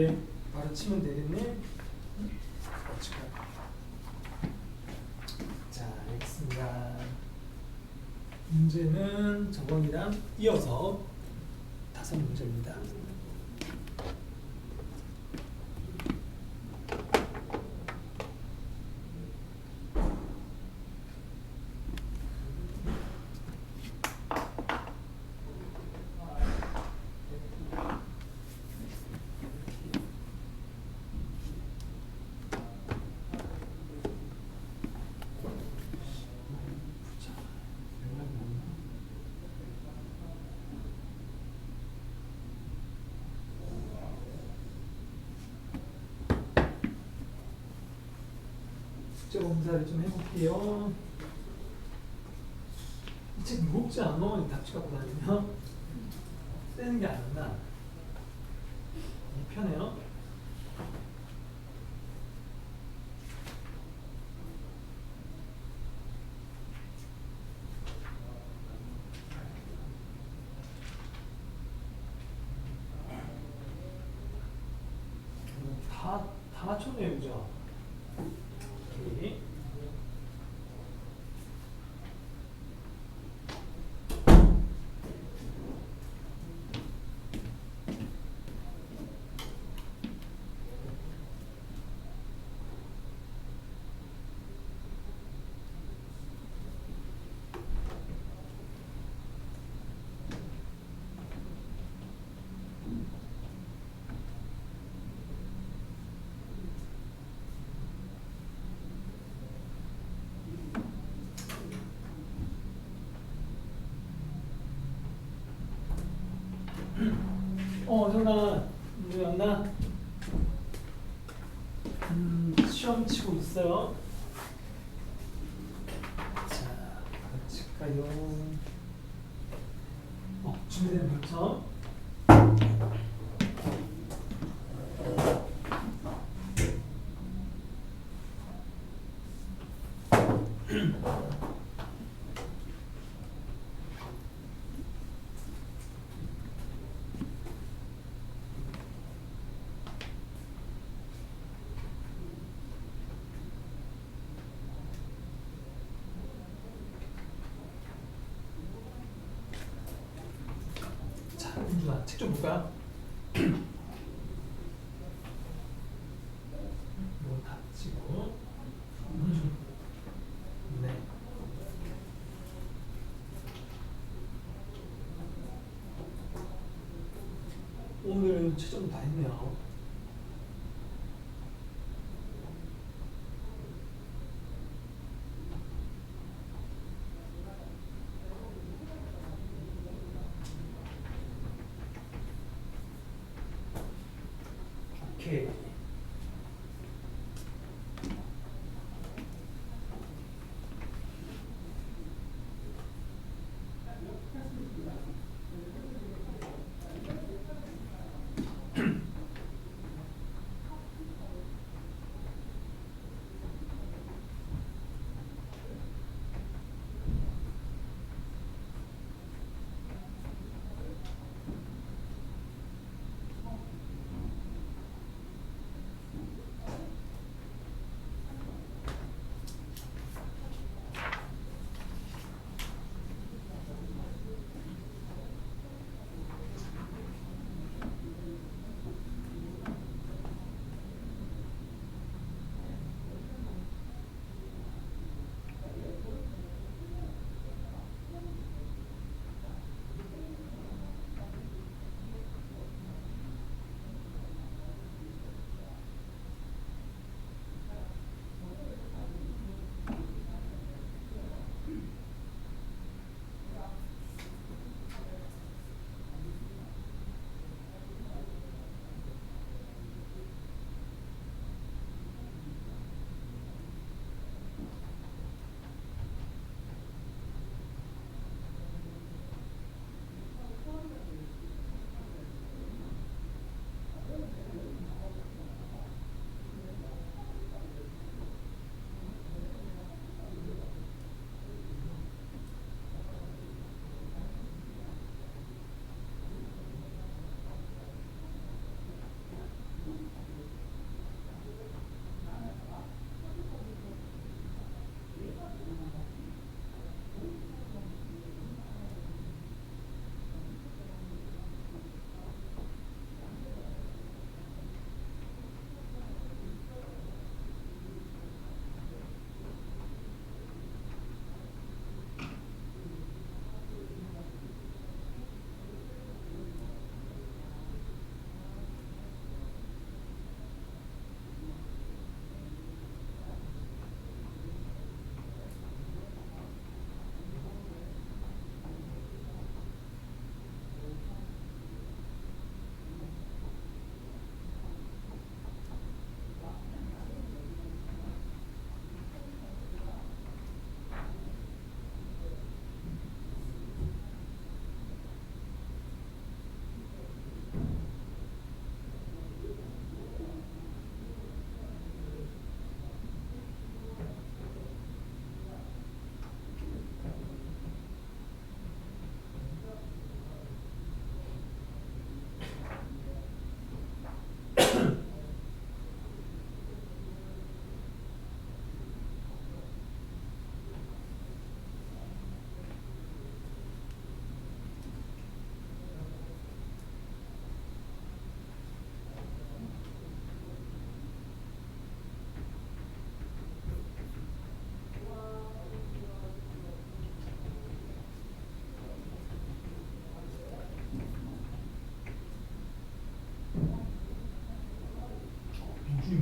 바로 치면 되겠네. 자, 알겠습니다. 문제는 저번이랑 이어서 5문제입니다. 숙제 검사를 좀 해볼게요. 이 책 무겁지 않아? 답지 갖고 다니면 떼는 게 아니라 편해요. 다 맞췄네요, 그죠? 오케이. 정답 문제 왔나? 시험 치고 있어요. 자, 칠까요? 준비된 벌점. 은준아, 책 좀 볼까요? 이거 다 치고. 네. 오늘 최종 다 했네요. 오케이.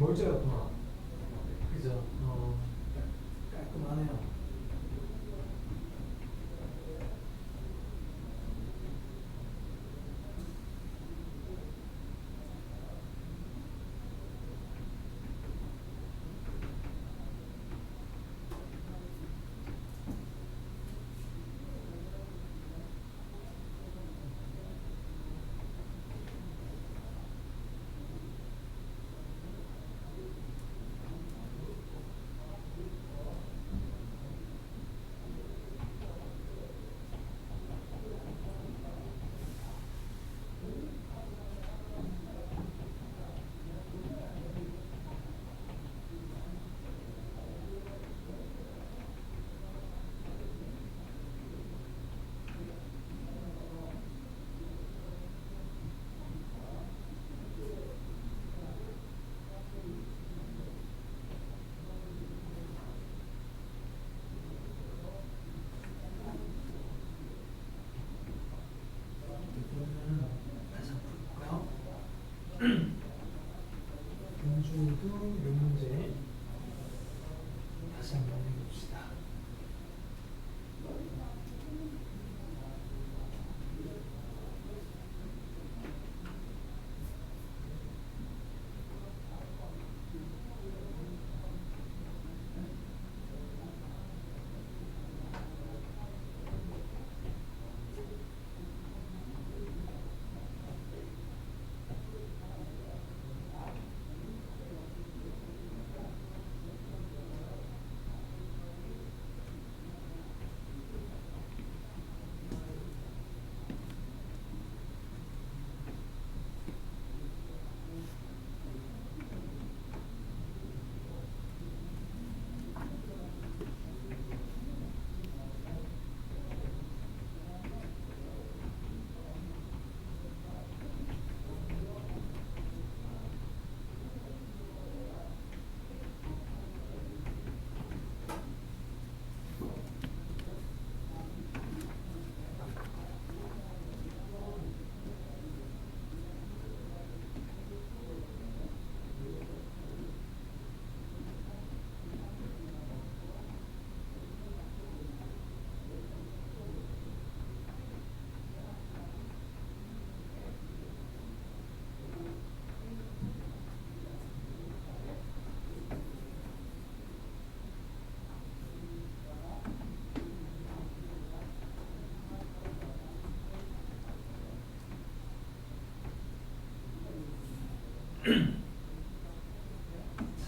겨울제 같구나. 그죠? 깔끔하네요. 다시 한번 볼까요? 공주도 이 문제 다시 한번 해봅시다.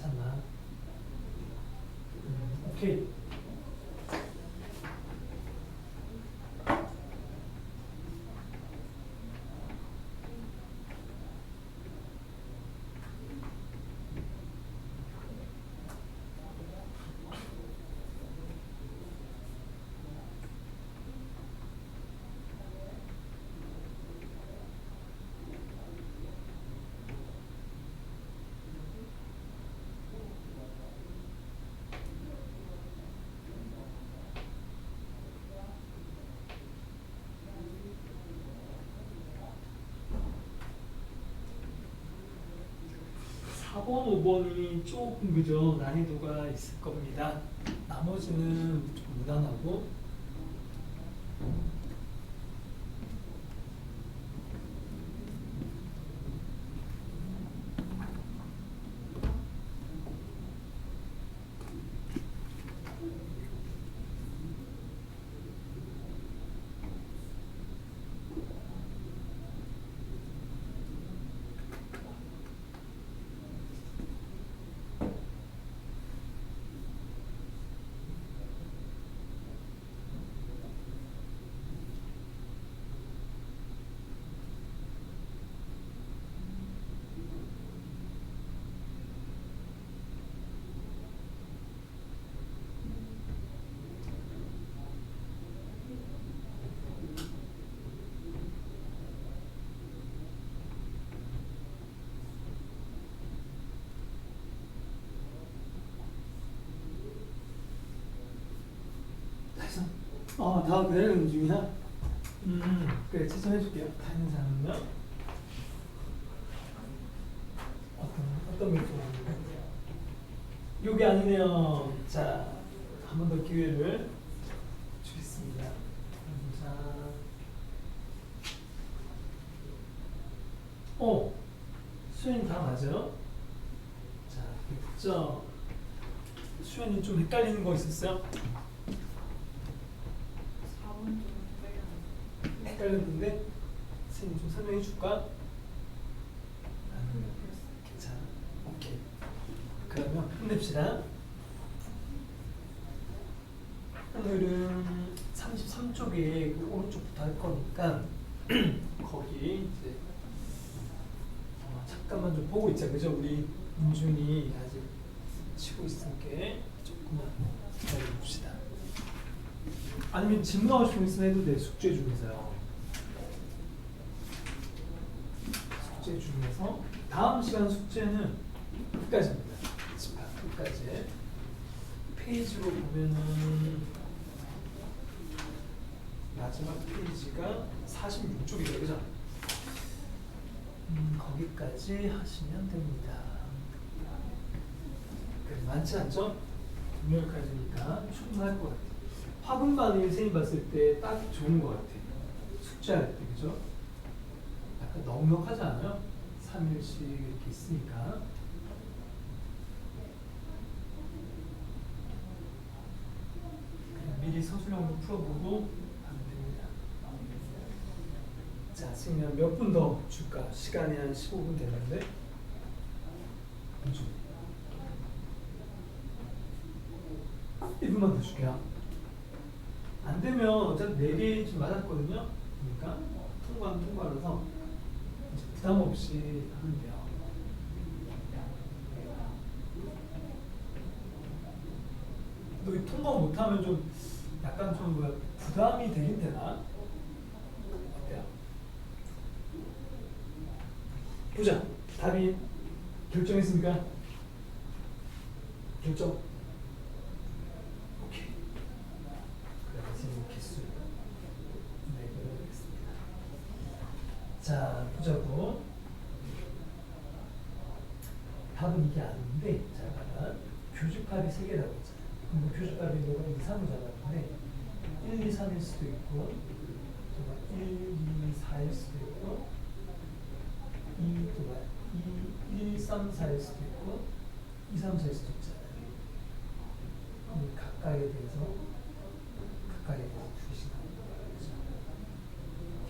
찾았나? 오케이. 번 5번이 조금 그죠? 난이도가 있을 겁니다. 나머지는 좀 무난하고 다 내려가는 중이야? 그래, 추천해줄게요. 다른 사람은요? 어떤 게 좋아하는데? 요게 아니네요. 자, 한 번 더 기회를 주겠습니다. 자, 수현이 다 맞아요? 자, 100점. 수현이 좀 헷갈리는 거 있었어요? 4번 좀 헷갈렸는데 선생님 좀 설명해 줄까? 괜찮아. 오케이. 그러면 끝냅시다. 오늘은 33쪽에 그 오른쪽부터 할 거니까 거기 이제 잠깐만 좀 보고 있자. 그죠? 우리 민준이 아직 치고 있으니까 조금만 기다려봅시다. 아니면 질문하고 싶은 거 있으면 해도 돼. 숙제 중에서요. 숙제 중에서 다음 시간 숙제는 끝까지입니다. 끝까지. 페이지로 보면은 마지막 페이지가 46쪽이죠, 그죠? 거기까지 하시면 됩니다. 많지 않죠? 금요일까지니까 충분할 것 같아요. 화분반이 선생님 봤을 때 딱 좋은 것 같아요. 숙제할 때, 그죠? 약간 넉넉하지 않아요? 3일씩 이렇게 있으니까. 미리 서술형으로 풀어보고 하면 됩니다. 자, 선생님 몇 분 더 줄까? 시간이 한 15분 되는데. 1분만 더 줄게요. 안 되면 어차피 4개 좀 맞았거든요. 그러니까 통과는 통과라서 부담 없이 하면 돼요. 너 이 통과 못하면 좀 약간 좀 뭐야 부담이 되긴 되나? 어때요? 보자. 답이 결정했습니까? 결정. 오케이. 그래, 선생님 개수 내보내겠습니다. 자, 보자고. 답은 이게 아닌데, 자, 봐봐. 교집합이 3개라고 했잖아. 그럼 교집합이 너가 2, 3을 잡았는데 1, 2, 3일 수도 있고 1, 2, 4일 수도 있고 1, 3, 4일 수도 있고 2, 3, 4일 수도 있잖아요. 그럼 각각에 대해서 2개씩 나옵니다.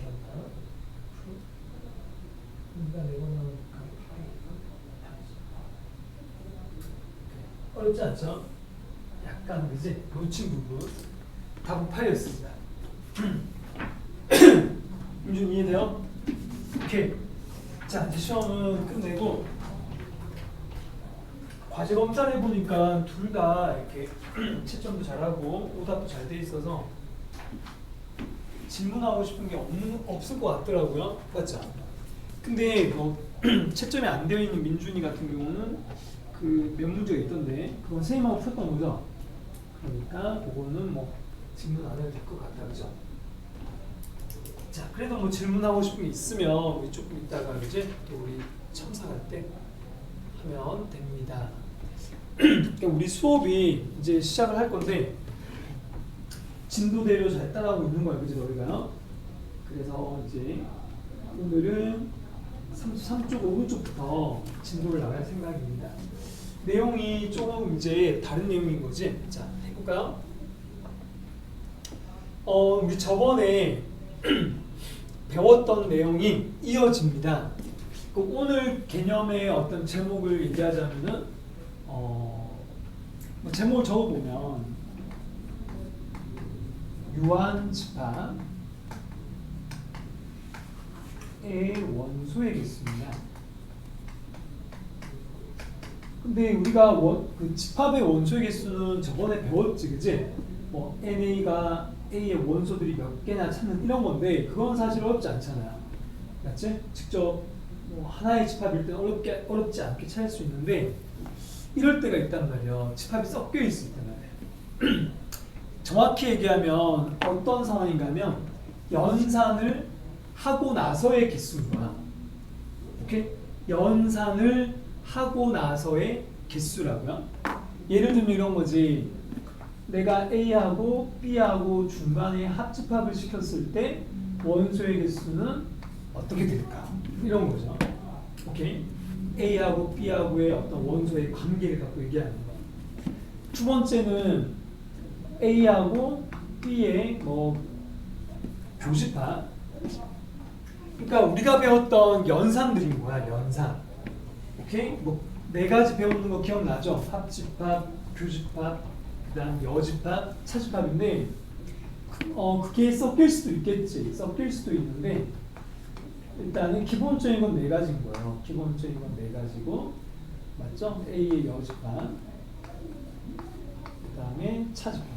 기억나? 우리가 내보는 어렵지 않죠? 약간 그지? 놓친 부분 답은 8이었습니다. 민준 이해돼요? 오케이. 자, 이제 시험은 끝내고 과제 검사를 해보니까 둘 다 이렇게 채점도 잘하고 오답도 잘 돼 있어서 질문하고 싶은 게 없을 것 같더라고요. 맞죠? 근데 뭐 채점이 안 되어 있는 민준이 같은 경우는 그 몇 문제가 있던데 그건 선생님하고 풀었던 거죠? 그러니까 그거는 뭐 질문 안 해도 될 것 같다, 그죠? 자, 그래도 뭐 질문하고 싶은 게 있으면 우리 조금 이따가 이제 또 우리 첨삭할 때 하면 됩니다. 그러니까 우리 수업이 이제 시작을 할 건데 진도대로 잘 따라하고 있는 거야, 그지 너희가요? 그래서 이제 오늘은 33쪽 오른쪽부터 진도를 나갈 생각입니다. 내용이 조금 이제 다른 내용인 거지. 자, 해볼까요? 우리 저번에 배웠던 내용이 이어집니다. 오늘 개념의 어떤 제목을 얘기하자면은 제목을 적어보면 유한집합의 원소의 개수입니다. 근데 우리가 그 집합의 원소의 개수는 저번에 배웠지, 그지? 뭐 NA가 A의 원소들이 몇 개나 찾는 이런 건데 그건 사실 어렵지 않잖아요. 맞지? 직접 뭐 하나의 집합일 때는 어렵지 않게 찾을 수 있는데 이럴 때가 있단 말이에요. 집합이 섞여 있을 때는 말이에요. 정확히 얘기하면 어떤 상황인가 하면 연산을 하고 나서의 개수인 거야. 오케이? 연산을 하고 나서의 개수라고요. 예를 들면 이런 거지. 내가 A하고 B하고 중간에 합집합을 시켰을 때 원소의 개수는 어떻게 될까? 이런 거죠. 오케이? A하고 B하고의 어떤 원소의 관계를 갖고 얘기하는 거. 두 번째는 A하고 B의 뭐 교집합. 그러니까 우리가 배웠던 연산들인 거야, 연산. 오케이? 뭐 네 가지 배우는 거 기억나죠? 합집합, 교집합, 그다음 여집합, 차집합인데 그게 섞일 수도 있겠지. 섞일 수도 있는데 일단은 기본적인 건 네 가지인 거예요. 기본적인 건 네 가지고 맞죠? A의 여집합, 그다음에 차집합.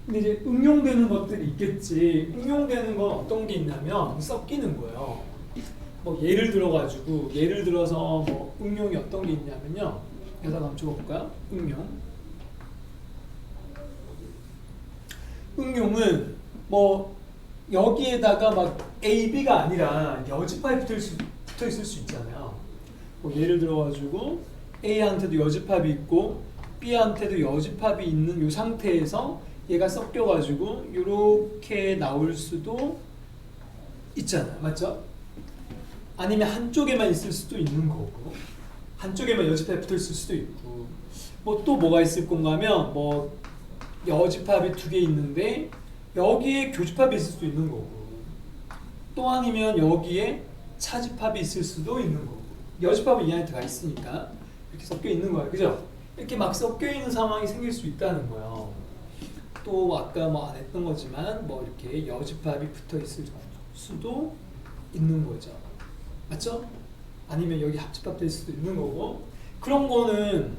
근데 이제 응용되는 것들이 있겠지. 응용되는 건 어떤 게 있냐면 섞이는 거예요. 뭐 예를 들어서 뭐 응용이 어떤 게 있냐면요. 여기다 한번 적어볼까요? 응용은 뭐 여기에다가 막 A, B가 아니라 여집합이 붙어 있을 수 있잖아요. 뭐 예를 들어가지고 A한테도 여집합이 있고 B한테도 여집합이 있는 이 상태에서 얘가 섞여가지고 이렇게 나올 수도 있잖아요. 맞죠? 아니면 한쪽에만 있을 수도 있는 거고 한쪽에만 여집합이 붙어 있을 수도 있고 뭐 또 뭐가 있을 건가 하면 뭐 여집합이 두 개 있는데 여기에 교집합이 있을 수도 있는 거고 또 아니면 여기에 차집합이 있을 수도 있는 거고 여집합은 이 안에 들어가 있으니까 이렇게 섞여 있는 거야. 그죠? 이렇게 막 섞여 있는 상황이 생길 수 있다는 거예요. 또 아까 뭐 안 했던 거지만 뭐 이렇게 여집합이 붙어 있을 수도 있는 거죠. 맞죠? 아니면 여기 합집합 될 수도 있는 거고 그런 거는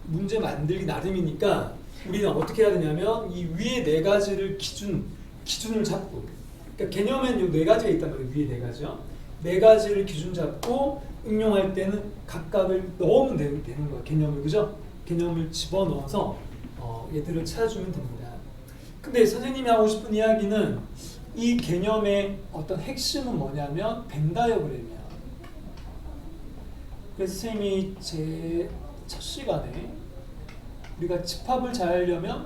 문제 만들기 나름이니까 우리는 어떻게 해야 되냐면 이 위에 네 가지를 기준을 잡고 그러니까 개념엔 이 네 가지가 있단 말이에요. 위에 네 가지요. 네 가지를 기준 잡고 응용할 때는 각각을 넣으면 되는 거야. 개념을 그죠? 개념을 집어넣어서 얘들을 찾아주면 됩니다. 근데 선생님이 하고 싶은 이야기는 이 개념의 어떤 핵심은 뭐냐면 벤 다이어그램이야. 그래서 선생님이 제 첫 시간에 우리가 집합을 잘 하려면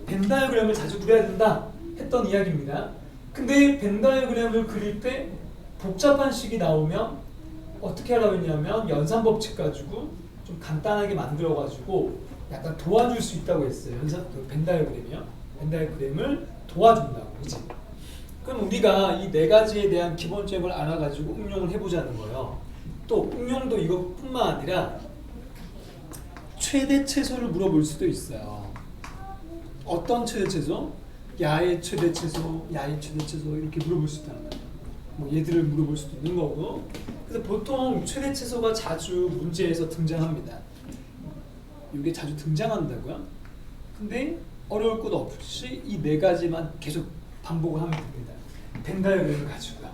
벤 다이어그램을 자주 그려야 된다 했던 이야기입니다. 근데 벤 다이어그램을 그릴 때 복잡한 식이 나오면 어떻게 하라고 했냐면 연산 법칙 가지고 좀 간단하게 만들어 가지고 약간 도와줄 수 있다고 했어요. 벤 다이어그램이요. 벤 다이어그램을 도와준다고. 그치? 그럼 우리가 이 네 가지에 대한 기본적인 걸 알아가지고 응용을 해보자는 거예요. 또 응용도 이것뿐만 아니라 최대 최소를 물어볼 수도 있어요. 어떤 최대 최소? 야의 최대 최소, 야의 최대 최소 이렇게 물어볼 수 있다는 거예요. 뭐 얘들을 물어볼 수도 있는 거고. 그래서 보통 최대 최소가 자주 문제에서 등장합니다. 이게 자주 등장한다고요? 근데 어려울 것 없이 이 네 가지만 계속 반복을 하면 됩니다. 벤 다이어그램을 가지고요.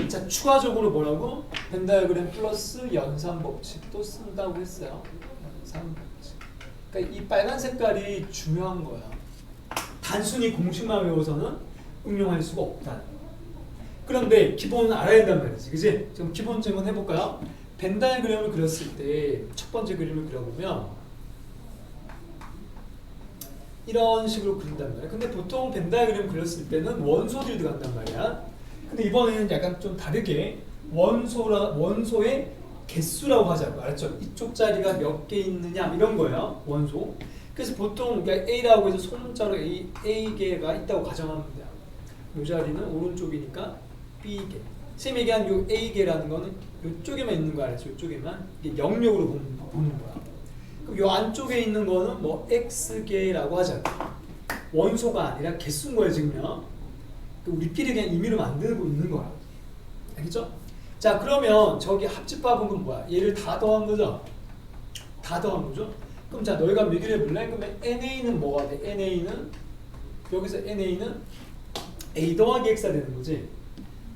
자, 추가적으로 뭐라고? 벤 다이어그램 플러스 연산 법칙도 쓴다고 했어요. 연산 법칙. 그러니까 이 빨간 색깔이 중요한 거야. 단순히 공식만 외워서는 응용할 수가 없다. 그런데 기본은 알아야 된단 말이지, 그지? 지금 기본 질문 해볼까요? 벤 다이어그램을 그렸을 때 첫 번째 그림을 그려보면 이런 식으로 그린단 말이야. 근데 보통 벤 다이어그램 그렸을 때는 원소들이 들어간단 말이야. 근데 이번에는 약간 좀 다르게 원소의 개수라고 하자고. 알았죠? 이쪽 자리가 몇 개 있느냐 이런 거예요. 원소. 그래서 보통 A라고 해서 소문자로 A개가 있다고 가정하면 돼요. 이 자리는 오른쪽이니까 B개. 선생님이 얘기한 이 A개라는 거는 이쪽에만 있는 거 알았죠? 이쪽에만. 이게 영역으로 보는 거야. 그럼 이 안쪽에 있는 거는 뭐 X개라고 하자고. 원소가 아니라 개수인 거예요, 지금요. 우리끼리 그냥 임의로 만들고 있는 거야. 알겠죠? 자, 그러면 저기 합집합은 뭐야? 얘를 다 더한 거죠? 다 더한 거죠? 그럼 자, 너희가 얘기를 해볼래? 그러면 NA는 뭐가 돼? NA는 여기서 NA는 A 더하기 X가 되는 거지?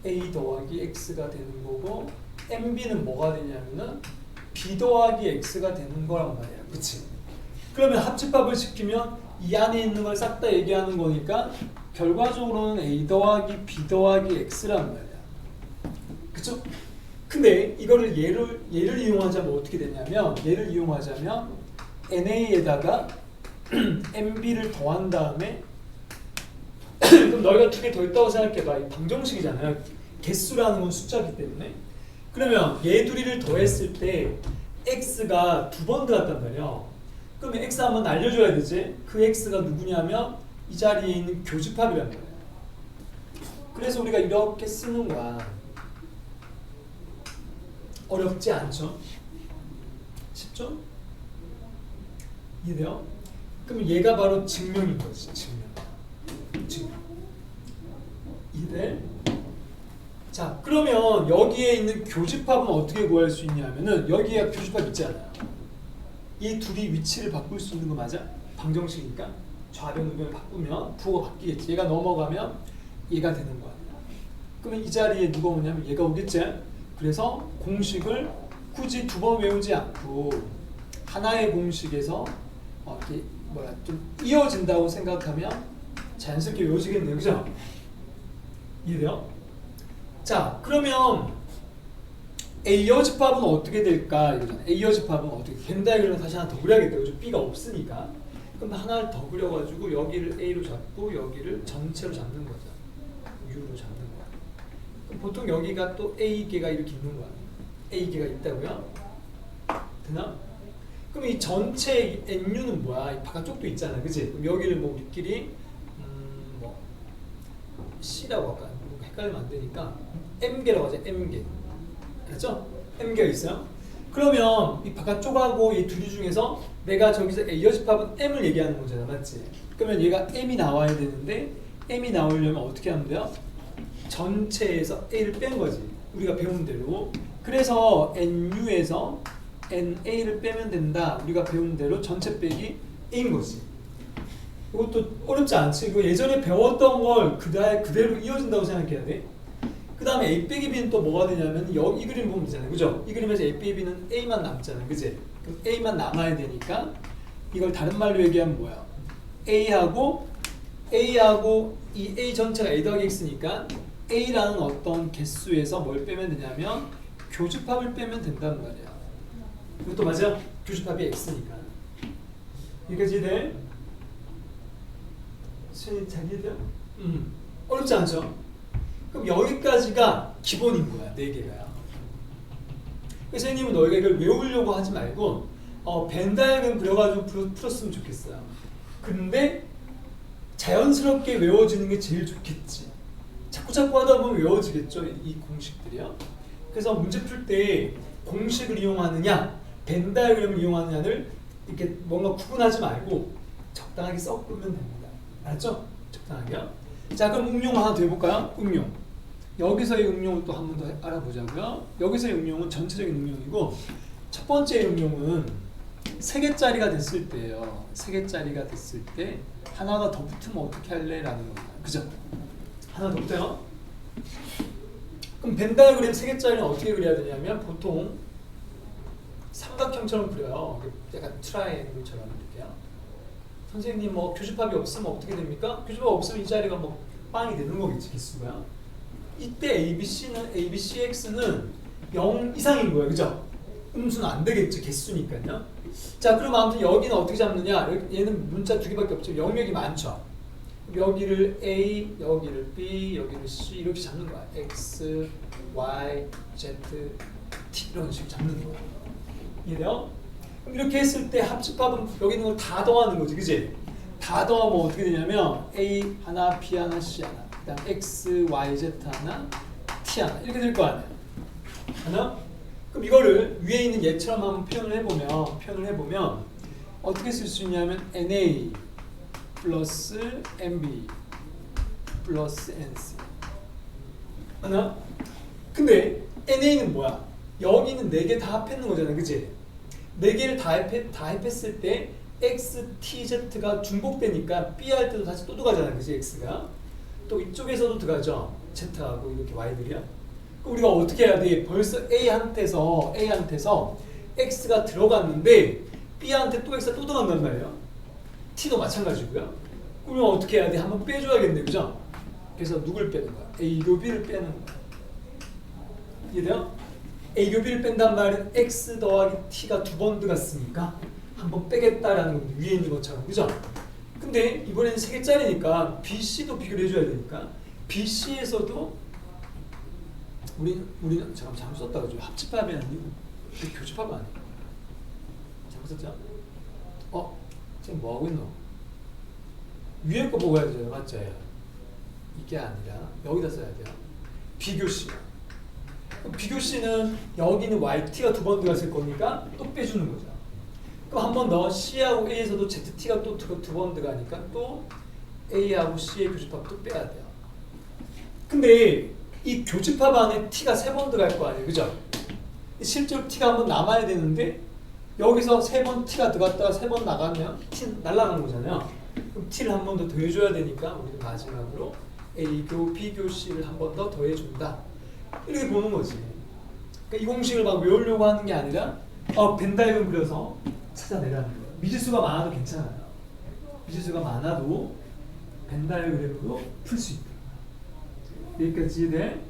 A 더하기 X가 되는 거고 MB는 뭐가 되냐면은 B 더하기 X가 되는 거란 말이야. 그치? 그러면 합집합을 시키면 이 안에 있는 걸 싹 다 얘기하는 거니까 결과적으로는 A 더하기 B 더하기 X란 말이야. 그쵸? 근데 이거를 얘를 이용하자면 어떻게 되냐면 얘를 이용하자면 NA에다가 MB를 더한 다음에 그럼 너희가 두 개 더 있다고 생각해봐. 이 방정식이잖아요. 개수라는 건 숫자이기 때문에. 그러면 얘 둘이를 더했을 때 x가 두 번 들어갔단 말이야. 그러면 x 한번 알려줘야 되지. 그 x가 누구냐면 이 자리에 있는 교집합이란 말이야. 그래서 우리가 이렇게 쓰는 거야. 어렵지 않죠? 쉽죠? 이해돼요? 그럼 얘가 바로 증명인 거지. 증명. 이해돼? 자, 그러면 여기에 있는 교집합은 어떻게 구할 수 있냐면은 여기에 교집합 있잖아요. 이 둘이 위치를 바꿀 수 있는 거 맞아? 방정식이니까 좌변 우변을 바꾸면 부호가 바뀌겠지. 얘가 넘어가면 얘가 되는 거야. 그러면 이 자리에 누가 오냐면 얘가 오겠지. 그래서 공식을 굳이 두 번 외우지 않고 하나의 공식에서 이렇게 좀 이어진다고 생각하면 자연스럽게 외워지겠네요. 그죠? 이해돼요? 자, 그러면 A여 집합은 어떻게 될까? 이거잖아. A여 집합은 어떻게? 겐 다이그램을 다시 하나 더 그려야겠다. 요즘 B가 없으니까. 그럼 하나를 더 그려가지고 여기를 A로 잡고 여기를 전체로 잡는 거죠. U로 잡는 거야. 그럼 보통 여기가 또 A개가 이렇게 있는 거야. A개가 있다고요? 되나? 그럼 이 전체 NU는 뭐야? 이 바깥쪽도 있잖아. 그치? 그럼 여기를 뭐 우리끼리 뭐 C라고 할까? 헷갈리면 안 되니까 M개라고 하자. M개. 그렇죠? M개가 있어요. 그러면 이 바깥쪽하고 이 둘이 중에서 내가 저기서 A여 집합은 M을 얘기하는 거잖아. 맞지? 그러면 얘가 M이 나와야 되는데 M이 나오려면 어떻게 하면 돼요? 전체에서 A를 뺀 거지. 우리가 배운 대로. 그래서 NU에서 NA를 빼면 된다. 우리가 배운 대로 전체 빼기 A인 거지. 이것도 어렵지 않지. 이거 예전에 배웠던 걸 그대로 이어진다고 생각해야 돼. 그 다음에 A 빼기 B는 또 뭐가 되냐면 이 그림 보면 되잖아요. 그죠? 이 그림에서 A 빼기 B는 A만 남잖아요. 그지? 그럼 A만 남아야 되니까 이걸 다른 말로 얘기하면 뭐야? A하고 이 A 전체가 A 더하기 X니까 A라는 어떤 개수에서 뭘 빼면 되냐면 교집합을 빼면 된다는 말이야. 이것도 맞아? 교집합이 X니까. 여기까지 이해돼? 수현이 잘 이해돼요? 어렵지 않죠? 그럼 여기까지가 기본인 거야. 4개가요. 그래서 선생님은 너희가 이걸 외우려고 하지 말고 벤 다이어그램 그려가지고 풀었으면 좋겠어요. 근데 자연스럽게 외워지는 게 제일 좋겠지. 자꾸 하다 보면 외워지겠죠. 이 공식들이요. 그래서 문제 풀 때 공식을 이용하느냐 벤 다이어그램을 이용하느냐를 이렇게 뭔가 구분하지 말고 적당하게 섞으면 됩니다. 알았죠? 적당하게요. 자, 그럼 응용 하나 더 해볼까요? 응용. 여기서의 응용을 또 한 번 더 알아보자고요. 여기서의 응용은 전체적인 응용이고 첫 번째 응용은 3개짜리가 됐을 때예요. 3개짜리가 됐을 때 하나가 더 붙으면 어떻게 할래? 라는 겁니다. 그죠? 하나 더 붙어요. 그럼 벤 다이어그램 3개짜리는 어떻게 그려야 되냐면 보통 삼각형처럼 그려요. 약간 트라이앵글처럼 이렇게요. 선생님 뭐 교집합이 없으면 어떻게 됩니까? 교집합 없으면 이 자리가 뭐 빵이 되는 거겠지, 개수가. 이때 ABCX는 0 이상인 거예요. 그죠? 음수는 안 되겠지, 개수니까요. 자, 그럼 아무튼 여기는 어떻게 잡느냐? 얘는 문자 2개밖에 없죠. 영역이 많죠. 여기를 A, 여기를 B, 여기를 C 이렇게 잡는 거야. X, Y, Z, T 이런 식으로 잡는 거야. 이해돼요? 그럼 이렇게 했을 때 합집합은 여기 있는 걸 다 더하는 거지, 그지? 다 더하면 어떻게 되냐면 A 하나, B 하나, C 하나, 그다음 X, Y, Z 하나, T 하나 이렇게 될 거 아니야. 하나? 그럼 이거를 위에 있는 얘처럼 한번 표현을 해보면 어떻게 쓸 수 있냐면 NA 플러스 MB 플러스 NC 하나? 근데 NA는 뭐야? 여기는 4개 다 합했는 거잖아, 그치? 4개를 다 합했을 때 X, T, Z가 중복되니까 B 할 때도 다시 또 들어가잖아, 그치? X가 또 이쪽에서도 들어가죠, Z하고 이렇게 Y들이야. 그럼 우리가 어떻게 해야 돼? 벌써 A한테서 X가 들어갔는데 B한테 또 X가 또 들어간단 말이에요. T도 마찬가지고요. 그러면 어떻게 해야 돼? 한번 빼줘야겠네, 그죠? 그래서 누굴 빼는 거야? A로 B를 빼는 거야. 이해돼요? A 교 B를 뺀단 말은 X 더하기 T가 두 번 들어갔으니까 한 번 빼겠다라는 건 위에 있는 것처럼, 그죠? 근데 이번에는 세 개짜리니까 BC도 비교를 해줘야 되니까 BC에서도 우리는 잠깐 잘못 썼다 그죠? 합집합이 아니고 교집합 아니에요. 잘못 썼죠? 지금 뭐 하고 있노? 위에 거 보고 해야 되잖아요, 맞죠? 이게 아니라 여기다 써야 돼요. 비교시. 비교시는 여기는 YT가 두 번 들어갔을 거니까 또 빼주는 거죠. 그럼 한 번 더 C하고 A에서도 ZT가 또 두 번 들어가니까 또 A하고 C의 교집합 또 빼야 돼요. 근데 이 교집합 안에 T가 세 번 들어갈 거 아니에요, 그죠? 실제로 T가 한 번 남아야 되는데 여기서 세 번 T가 들어갔다가 세 번 나가면 T 날아가는 거잖아요. 그럼 T를 한 번 더 더해줘야 되니까 우리는 마지막으로 A교, B교, C를 한 번 더 더해준다. 이렇게 보는 거지. 그러니까 이 공식을 막 외우려고 하는 게 아니라 벤 다이어그램 그려서 찾아내라는 거예요. 미지수가 많아도 괜찮아요. 미지수가 많아도 벤 다이어그램으로 풀 수 있다. 여기까지 이해돼?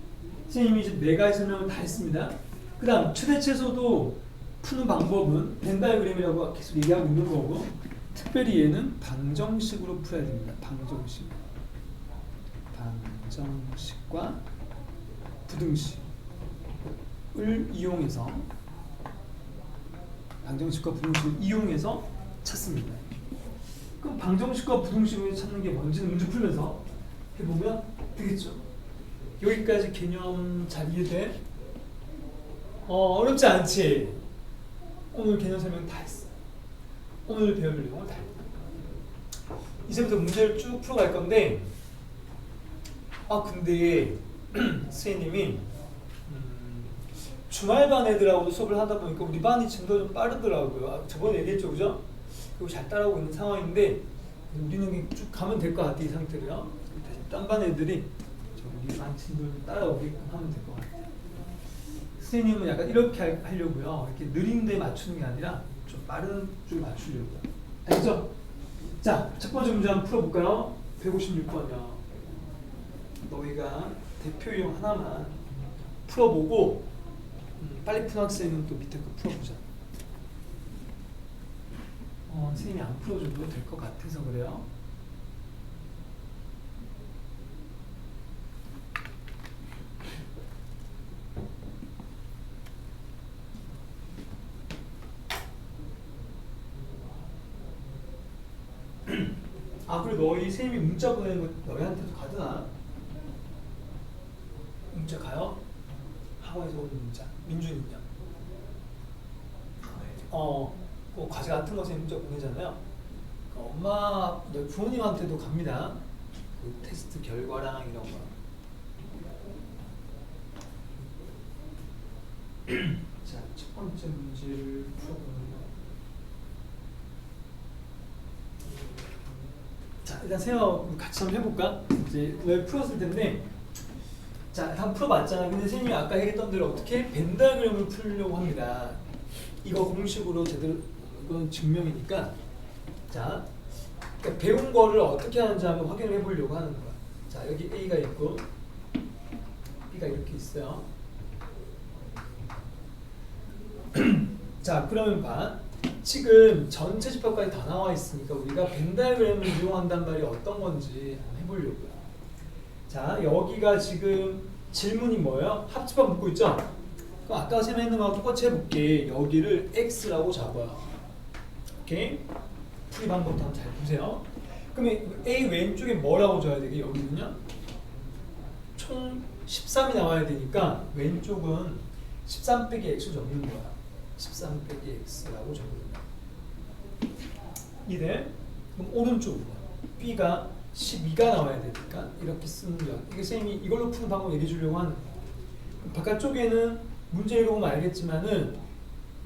선생님이 이제 네 가지 설명을 다 했습니다. 그 다음 최대체소도 푸는 방법은 벤 다이어그램이라고 계속 얘기하고 있는 거고, 특별히 얘는 방정식으로 풀어야 됩니다. 방정식과 부등식을 이용해서 찾습니다. 그럼 방정식과 부등식을 찾는 게 뭔지는 문제 풀면서 해보면 되겠죠. 여기까지 개념 잘 이해돼? 어렵지 않지? 오늘 개념 설명 다 했어. 오늘 배울 내용을 다 했다. 이제부터 문제를 쭉 풀어갈 건데, 근데 선생님이 주말반 애들하고도 수업을 하다 보니까 우리 반이 진도가 좀 빠르더라고요. 저번에 얘기했죠, 그죠? 그리고 잘 따라오고 있는 상황인데 우리는 쭉 가면 될 것 같아, 이 상태로요. 다시 딴 반 애들이 우리 반 진도를 따라오게끔 하면 될 것 같아요. 선생님은 약간 이렇게 하려고요. 이렇게 느린 데 맞추는 게 아니라 좀 빠른 쪽에 맞추려고요. 알겠죠? 자, 첫 번째 문제 한번 풀어볼까요? 156번이요. 너희가 대표 유형 하나만 풀어보고 빨리 푼 학생은 또 밑에 거 풀어보자. 선생님이 안 풀어줘도 될 것 같아서 그래요. 그리고 너희 선생님이 문자 보내는 거 너희한테도 가드나? 문자 가요? 학원에서 오는 문자. 민준이요. 그 과제 같은 거 선생님 문자 보내잖아요. 엄마, 너희 부모님한테도 갑니다. 그 테스트 결과랑 이런 거. 자, 첫 번째 문제를 풀어보는 거. 자, 일단 세요 같이 한번 해볼까? 이제 왜 풀었을 텐데, 자, 한번 풀어봤잖아. 근데 선생님이 아까 얘기했던 대로 어떻게 벤 다이어그램을 풀려고 합니다. 이거 공식으로 제대로 이건 증명이니까, 자, 그러니까 배운 거를 어떻게 하는지 한번 확인을 해보려고 하는 거야. 자, 여기 A가 있고 B가 이렇게 있어요. 자, 그러면 봐. 지금 전체 집합까지 다 나와 있으니까 우리가 벤 다이어그램을 이용한단 말이 어떤 건지 한번 해보려고요. 자, 여기가 지금 질문이 뭐예요? 합집합 묻고 있죠? 그럼 아까 설명했는 거랑 똑같이 해볼게. 여기를 X라고 잡아요. 오케이? 풀이 방법도 한번 잘 보세요. 그러면 A 왼쪽에 뭐라고 줘야 되게? 여기는요? 총 13이 나와야 되니까 왼쪽은 13 빼기 X를 적는 거야. 13 빼기 X라고 적는 거야. 이래? 그럼 오른쪽으로 B가 12가 나와야 되니까 이렇게 쓰는 거야. 이게 선생님이 이걸로 푸는 방법 얘기해 주려고 하는 거야. 바깥쪽에는 문제 읽어보면 알겠지만은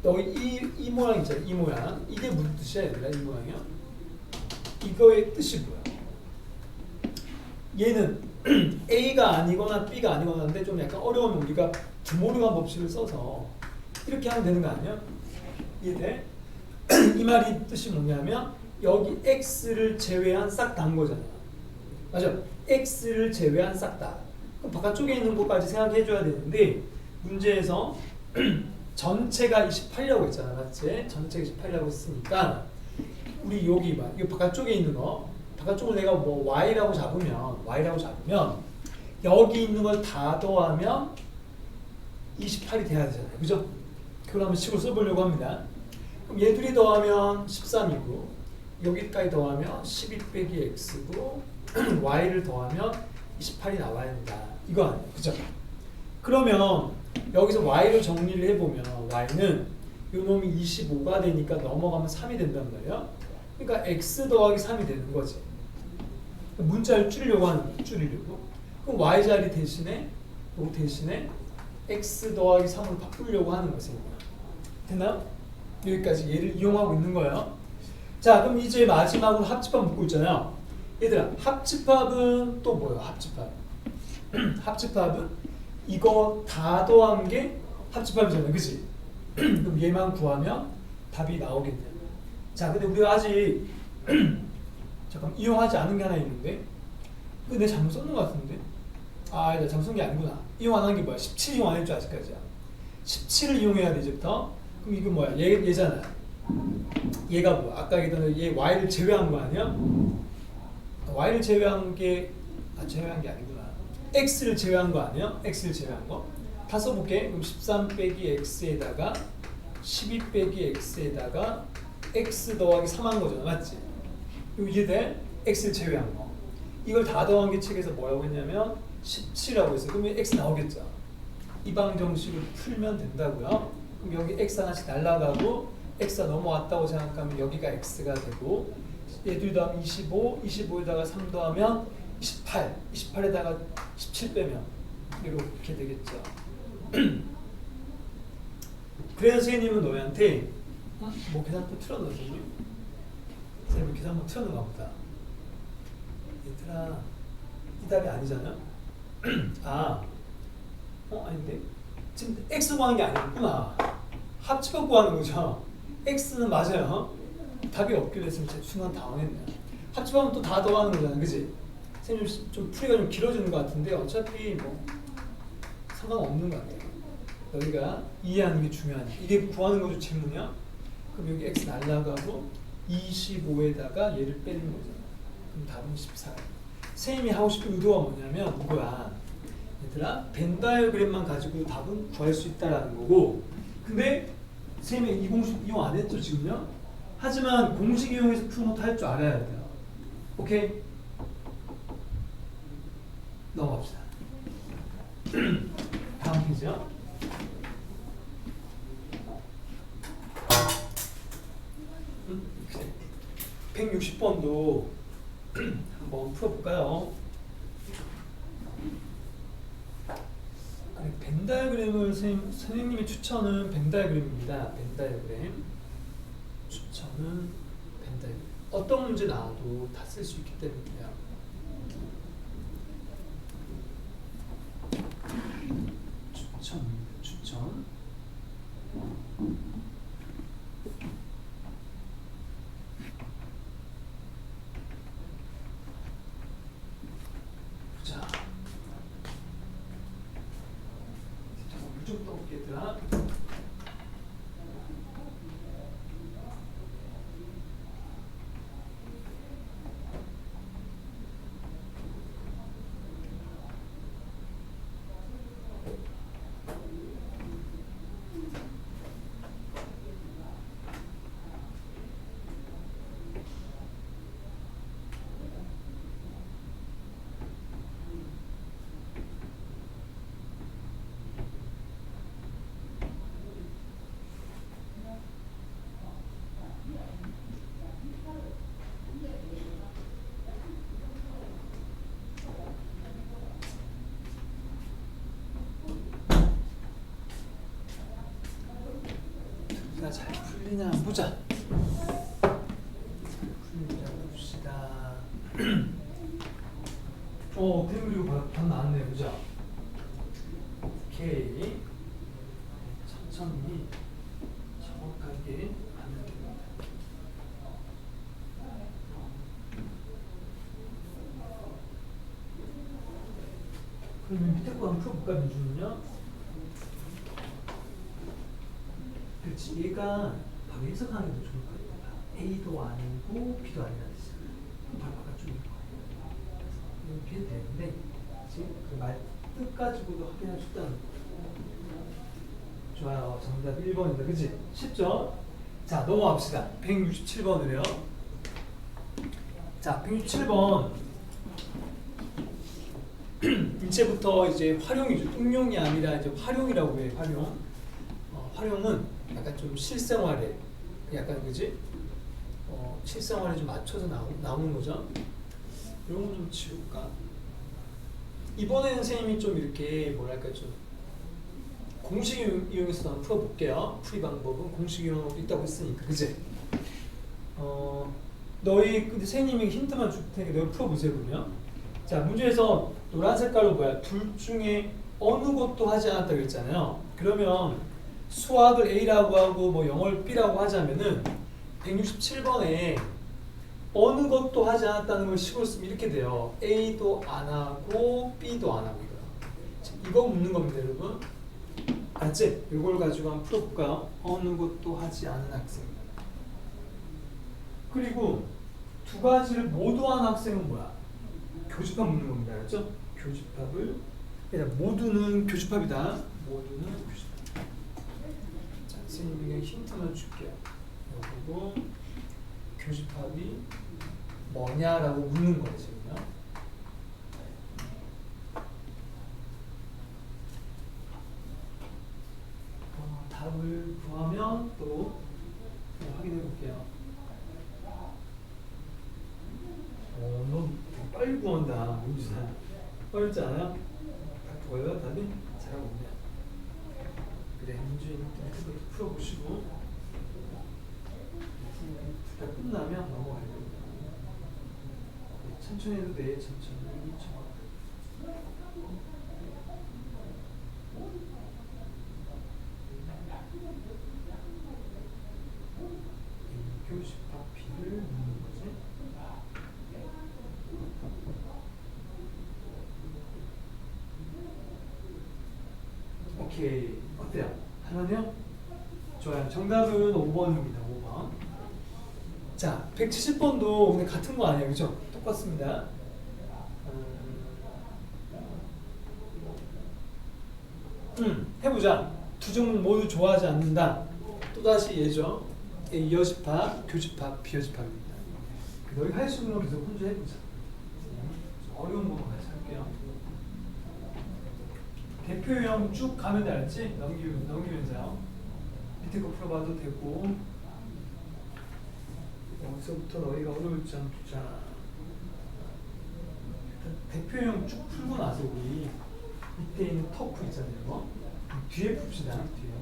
너희 이 모양 있잖아. 이 모양. 이게 무슨 뜻이야 얘들아? 이 모양이요? 이거의 뜻이 뭐야? 얘는 A가 아니거나 B가 아니거나인데 좀 약간 어려우면 우리가 드모르간 법칙을 써서 이렇게 하면 되는 거 아니야? 이해돼? 이 말이 뜻이 뭐냐면 여기 X를 제외한 싹 다인 거잖아요. 맞아? X를 제외한 싹 다. 그럼 바깥쪽에 있는 것까지 생각해 줘야 되는데 문제에서 전체가 28이라고 했잖아, 맞지? 전체가 28이라고 했으니까 우리 여기 봐, 이 바깥쪽에 있는 거, 바깥쪽을 내가 뭐 y라고 잡으면 여기 있는 걸 다 더하면 28이 돼야 되잖아요, 그죠? 그걸 한번 식으로 써보려고 합니다. 그럼 얘 둘이 더하면 13이고 여기까지 더하면 12 빼기 x고 y를 더하면 28이 나와야 된다. 이거 아니에요, 그죠? 그러면 여기서 y를 정리를 해보면 y는 요 놈이 25가 되니까 넘어가면 3이 된단 말이야. 그러니까 x 더하기 3이 되는 거지. 문자를 줄이려고 하는 거야, 줄이려고. 그럼 y 자리 대신에 요 대신에 x 더하기 3으로 바꾸려고 하는 거지. 됐나요? 여기까지 얘를 이용하고 있는 거예요. 자, 그럼 이제 마지막으로 합집합 묻고 있잖아요. 얘들아, 합집합은 또 뭐예요? 합집합. 합집합은 이거 다 더한 게 합집합이잖아요, 그치? 그럼 얘만 구하면 답이 나오겠네요. 자, 근데 우리가 아직 잠깐 이용하지 않은 게 하나 있는데, 근데 내가 잘못 썼는 것 같은데? 아, 내가 잘못 쓴 게 아니구나. 이용 안 한 게 뭐야? 17 이용 안 했죠, 아직까지야. 17을 이용해야 돼, 이제부터. 그럼 이거 뭐야? 얘잖아. 얘가 뭐야? 아까 얘기했던 얘 y를 제외한 거 아니야? y를 제외한 게 제외한 게 아니구나. x를 제외한 거 아니야? x를 제외한 거. 다 써볼게. 그럼 13 빼기 x에다가 12 빼기 x에다가 x 더하기 3 한 거잖아, 맞지? 이해돼? x를 제외한 거. 이걸 다 더한 게 책에서 뭐라고 했냐면 17이라고 했어. 그러면 x 나오겠죠. 이 방정식을 풀면 된다고요. 그럼 여기 x 하나씩 날라가고 x가 넘어왔다고 생각하면 여기가 x가 되고 얘 둘 더하면 25, 25에다가 3 더하면 28, 28에다가 17 빼면 이렇게 되겠죠. 그래서 선생님은 너희한테 뭐 계산표 틀어놓은 선생님? 선생님 계산표 틀어놓은가 보다. 얘들아, 이 답이 아니잖아? 아닌데? 지금 x 구하는 게 아니었구나. 합집합 구하는 거죠. x는 맞아요. 답이 없기로 했으면 제가 순간 당황했네요. 합집하면 또 다 더하는 거잖아, 그지? 선생님 좀 풀이가 좀 길어지는 것 같은데 어차피 뭐 상관없는 것 같아요. 너희가 이해하는 게 중요하니까. 이게 구하는 거죠, 질문이야? 그럼 여기 x 날라가고 25에다가 얘를 빼는 거잖아. 그럼 답은 14. 선생님이 하고 싶은 의도가 뭐냐면 이거야. 얘들아, 벤 다이어그램만 가지고 답은 구할 수 있다라는 거고, 근데 선생님이 이 공식 이용 안 했죠, 지금요? 하지만 공식 이용해서 푸는 것도 할 줄 알아야 돼요. 오케이? 넘어갑시다. 다음 페이지요. 160번도 한번 풀어볼까요? 벤 다이어그램을 선생님의 추천은 벤 다이어그램입니다. 벤 다이어그램 추천은 벤 다이어그램. 어떤 문제 나와도 다 쓸 수 있기 때문이에요. 추천. 자, 무조건 없겠더라. 잘 풀리냐 보자. 풀리냐 봅시다. 그리고 방 나왔네, 그죠? 오케이. 천천히 정확하게 하면 됩니다. 그러면 밑에 거 한번 풀어볼까, 민준은요? 그렇지. 얘가 바로 해석하는 게 더 좋을 것 같아. A도 아니고 B도 아니라는 뜻이야. 바로 바깥쪽인 거야. 그래서 이렇게 해도 되는데 지금 그 말 뜻 가지고도 확인할 수 있다는 거. 좋아요. 정답 1번입니다. 그치? 쉽죠? 자, 넘어갑시다. 167번으로요. 자, 167번. 이제부터 이제 활용이죠. 응용이 아니라 이제 활용이라고 해. 활용. 활용은 약간 좀 실생활에 약간 그지? 실생활에 좀 맞춰서 나오는 거죠. 이런 거 좀 지울까? 이번에는 선생님이 좀 이렇게 뭐랄까 좀 공식 이용해서 한번 풀어볼게요. 풀이 방법은 공식 이용하고 있다고 했으니까, 그지? 너희 근데 선생님이 힌트만 줄 테니까 너희 풀어보세요 그러면. 자, 문제에서 노란 색깔로 뭐야? 둘 중에 어느 것도 하지 않았다 그랬잖아요. 그러면 수학을 A라고 하고 뭐 영어를 B라고 하자면은 167번에 어느 것도 하지 않았다는 걸 식으로 쓰면 이렇게 돼요. A도 안 하고 B도 안 하고 이거 묻는 겁니다, 여러분. 알았지? 이걸 가지고 한번 풀어볼까요? 어느 것도 하지 않은 학생. 그리고 두 가지를 모두 한 학생은 뭐야? 교집합 묻는 겁니다, 알았죠? 교집합을 일단 모두는 교집합이다. 모두는 교집합. 자, 선생님에게 힌트만 줄게요. 그리고 교집합이 뭐냐라고 묻는 거예요, 지금요. 답을 구하면 또 확인해 볼게요. 너 되게 빨리 구한다, 민주사. 어렵지 않아요? 다 구해요, 답이? 잘하고 있네. 그래, 민주인 그것도 풀어보시고 다 끝나면 넘어가려고. 천천히 해도 돼, 천천히. 교집합 B를 묻는 거지. 오케이. 어때요? 하나요? 좋아요. 정답은 5번입니다. 5번. 자, 170번도 근데 같은 거 아니에요, 그죠? 똑같습니다. 해보자. 두 종은 모두 좋아하지 않는다. 또다시 예죠. 이어집합, 교집합, 비어집합입니다. 너희 할 수 있는 거 계속 혼자 해보자. 어려운 거 같이 할게요. 대표 유형 쭉 가면 돼, 알지? 넘기면서요. 밑에 거 풀어봐도 되고. 여기서부터 너희가 어려울지 않자 대표 유형 쭉 풀고 나서 우리 밑에 있는 터프 있잖아요. 뒤에 풉시다. 뒤에.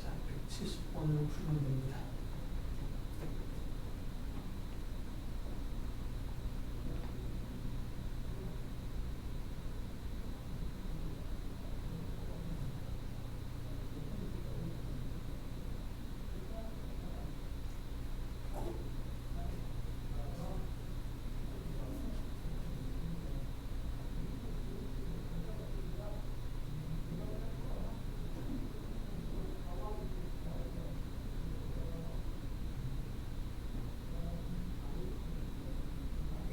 자, 170번을 풀면 됩니다.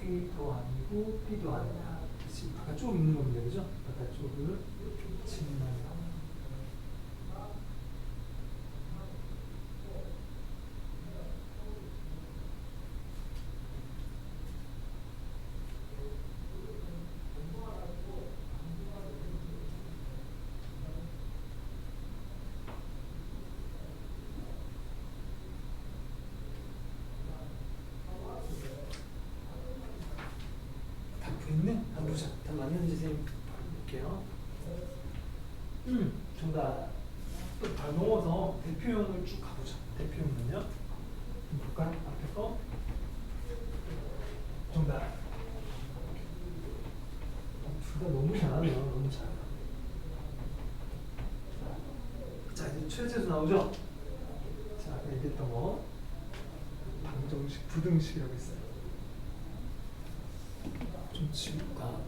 A도 아니고 B도 아니다. 지금 바깥쪽 있는 겁니다, 그죠? 바깥쪽을 측면하는. 있네? 한번 보자. 다 맞는지 선생님 볼게요. 정답. 또 발 넘어서 대표형을 쭉 가보자. 대표형은요? 볼까? 앞에 거. 정답. 둘 다 너무 잘하네요. 너무 잘. 자, 이제 최대수 나오죠? 자, 아까 얘기했던 거. 방정식, 부등식이라고 했어요. 좀 지울까?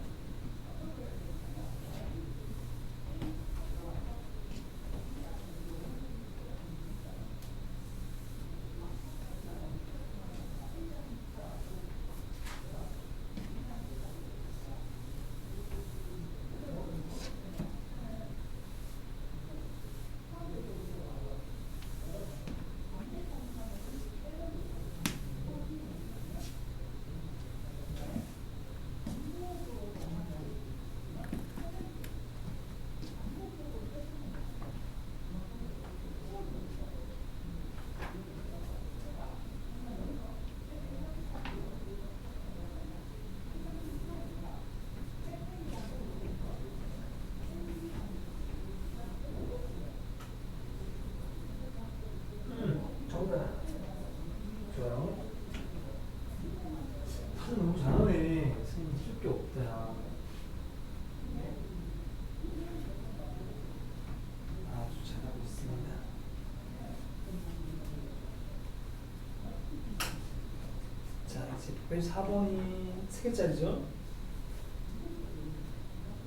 제 4번이 3개짜리죠?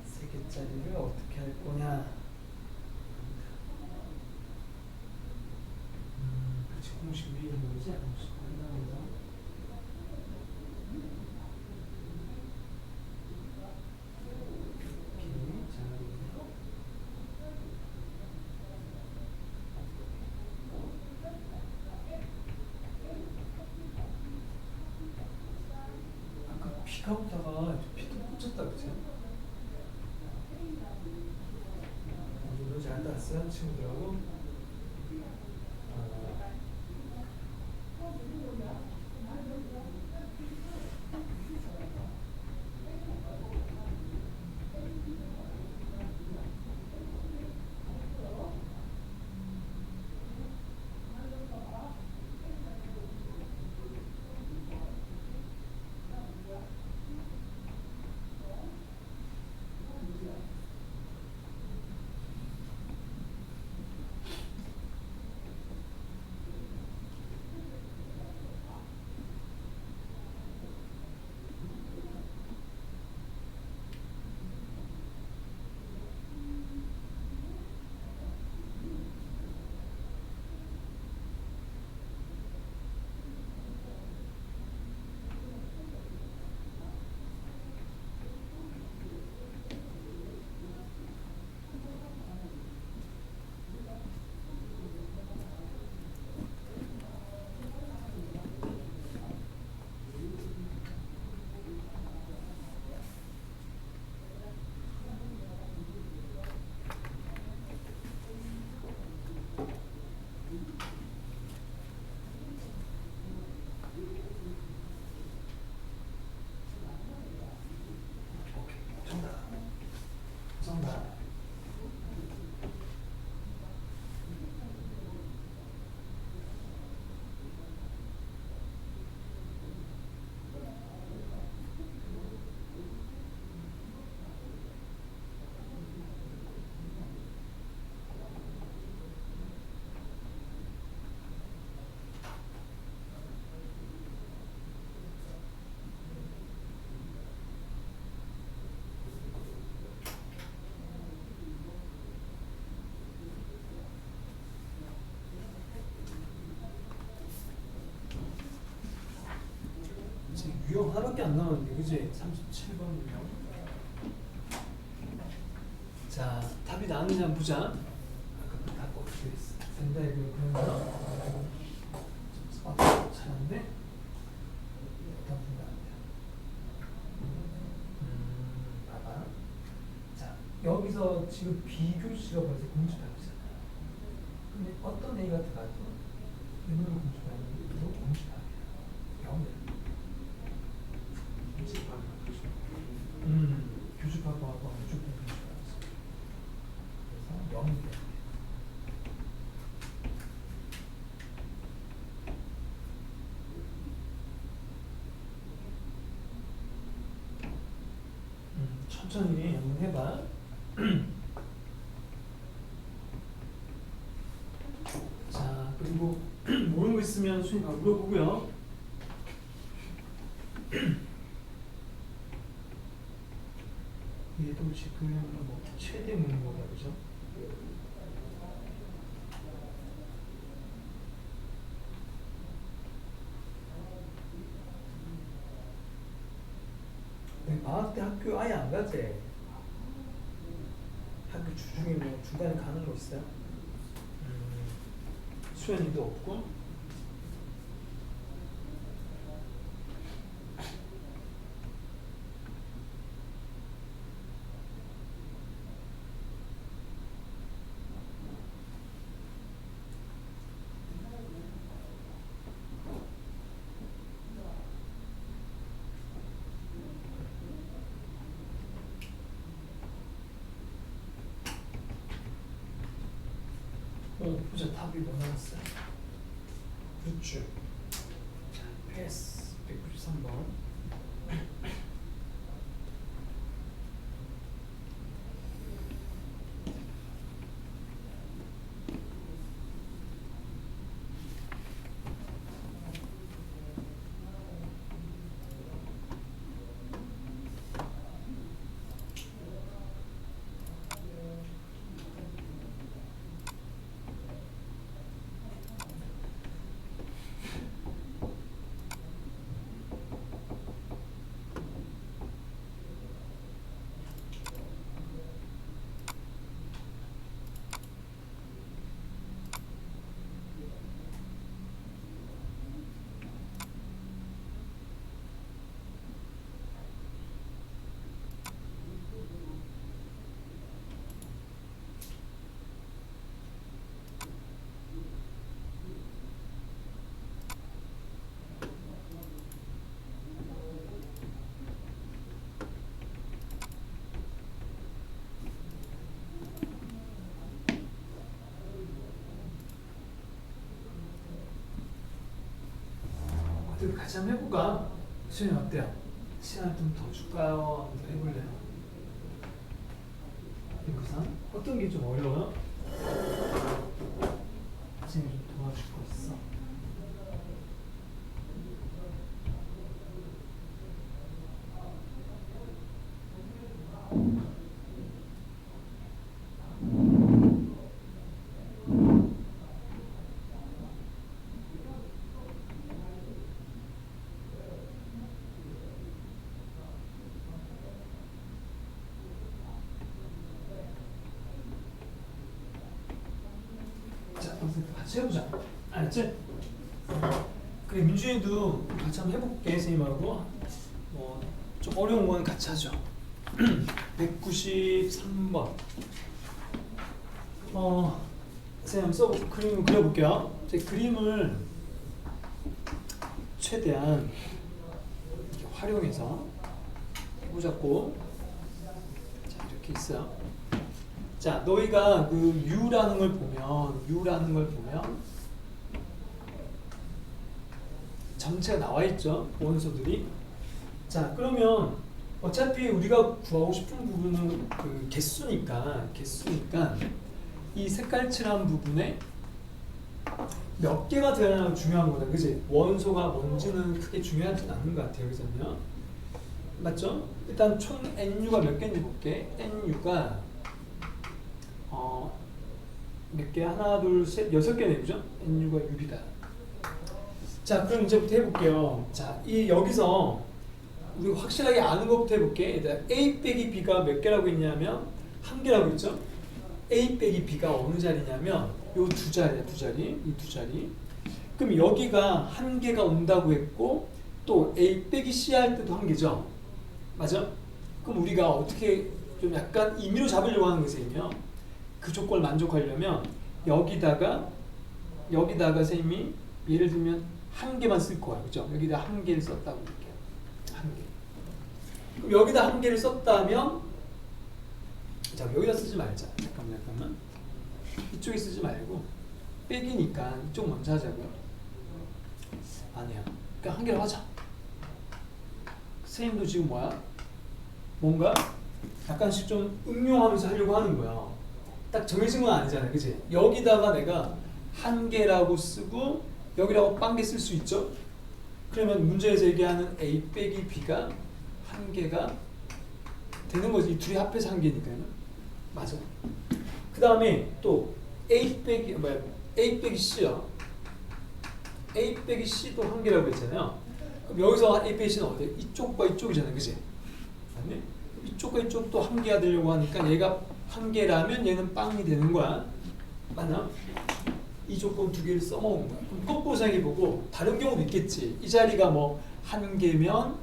3개짜리를 어떻게 할 거냐? 그렇지, 공식 위에 있는 거지? 공식 하나에서. 아까 비가 오다가 피도 꽂혔다 그치? 오늘도 잘 땄어요 친구들하고? 정답. 유형 하나밖에 안 남았는데, 그지? 37번 유형. 자, 답이 나왔느냐 한번 보자. 아까 답 어떻게 된다 이거 그러면 잘하는데? 답은 안 돼. 봐봐. 자, 여기서 지금 비교수가 벌써 공집합이잖아. 근데 어떤 A가 들어가도 이놈을 공집하는 게 이거 공집합이야. 0이야. 교집합하고 무조건 교집합이었어. 그래서 0이 돼. 천천히 한번 해봐. 자, 그리고 모르는 거 있으면 순위 바로 물어보고요. 얘도 지금 뭐 최대 문제가 그죠? 방학 때 학교 아예 안 가지? 학교 주중에 뭐 중간에 가는 거 있어요? 수연이도 없고? 보자. 답이 뭐 나왔어요? 그렇죠. 자, 패스 193번. 같이 한번 해볼까? 수현이 어때요? 시간 좀 더 줄까요? 한번 해볼래요? 이거상 어떤 게 좀 어려워요? 선생님 좀 도와줄 거 있어? 자, 같이 해보자. 알았지? 그래, 민준이도 같이 한번 해볼게, 선생님하고. 좀 어려운 건 같이 하죠. 193번. 선생님 그림 그려볼게요. 제 그림을 최대한 이렇게 활용해서 해보자고. 자, 이렇게 있어요. 자, 너희가 그 U라는 걸 보면 전체가 나와 있죠, 원소들이. 자, 그러면 어차피 우리가 구하고 싶은 부분은 그 개수니까 이 색깔칠한 부분에 몇 개가 되느냐가 중요한 거다, 그지? 원소가 뭔지는 크게 중요하진 않은 것 같아요, 여기서는요. 맞죠? 일단 총 NU가 몇 개인지 볼게. NU가 몇 개? 하나, 둘, 셋, 6개네, 그죠? NU가 6이다. 자, 그럼 이제부터 해볼게요. 자, 여기서 우리가 확실하게 아는 것부터 해볼게. A 빼기 B가 몇 개라고 했냐면 1개라고 했죠? A 빼기 B가 어느 자리냐면 요 두 자리야, 이 두 자리. 그럼 여기가 1개가 온다고 했고 또 A 빼기 C 할 때도 1개죠? 맞아? 그럼 우리가 어떻게 좀 약간 임의로 잡으려고 하는 것이며 그 조건을 만족하려면 여기다가 선생님이 예를 들면 1개만 쓸 거야, 그죠? 여기다 1개를 썼다고 볼게요. 1개. 그럼 여기다 1개를 썼다면, 자, 여기다 쓰지 말자. 잠깐만. 이쪽에 쓰지 말고 빼기니까 이쪽 먼저 하자고요. 아니야. 그러니까 1개를 하자. 선생님도 지금 뭔가 약간씩 좀 응용하면서 하려고 하는 거야. 딱 정해진 건 아니잖아요, 그치? 여기다가 내가 1개라고 쓰고 여기라고 빵개 쓸 수 있죠? 그러면 문제에서 얘기하는 A 빼기 B가 1개가 되는 거지. 이 둘이 합해서 1개니까요. 맞아. 그 다음에 또 A 빼기 C요. A 빼기 C도 1개라고 했잖아요. 그럼 여기서 A 빼기 C는 어디에? 이쪽과 이쪽이잖아요, 그치? 아니? 이쪽과 이쪽도 1개가 되려고 하니까 얘가 1개라면 얘는 빵이 되는 거야. 맞나? 이 조건 2개를 써먹은 거야. 그럼 거꾸로 생각해보고 다른 경우도 있겠지. 이 자리가 뭐 1개면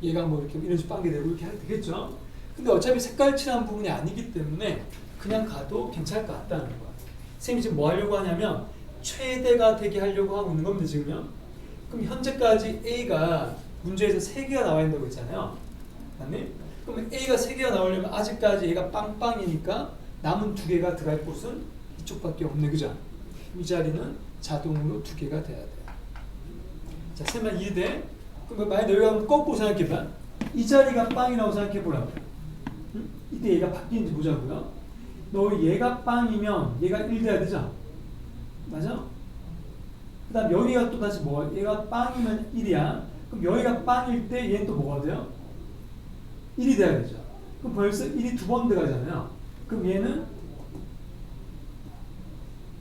얘가 뭐 이렇게 이런 식으로 빵개 되고 이렇게 해도 되겠죠. 근데 어차피 색깔 칠한 부분이 아니기 때문에 그냥 가도 괜찮을 것 같다는 거야. 선생님이 지금 뭐 하려고 하냐면 최대가 되게 하려고 하고 있는 겁니다, 지금요. 그럼 현재까지 A가 문제에서 3개가 나와 있다고 했잖아요. 맞니? 그러면 A가 3개가 나오려면 아직까지 얘가 빵빵이니까 남은 2개가 들어갈 곳은 이쪽밖에 없네, 그죠? 이 자리는 자동으로 2개가 돼야 돼요. 자, 설마 이해돼? 그럼 만약 너희가 한번 거꾸로 생각해봐. 이 자리가 빵이라고 생각해보라고. 응? 이때 얘가 바뀌는지 보자고요. 너 얘가 빵이면 얘가 1 돼야 되죠? 맞아? 그 다음 여기가 또 다시 뭐가? 얘가 빵이면 1이야. 그럼 여기가 빵일 때 얘는 또 뭐가 돼요? 1이 돼야 되죠. 그럼 벌써 1이 2번 들어가잖아요. 그럼 얘는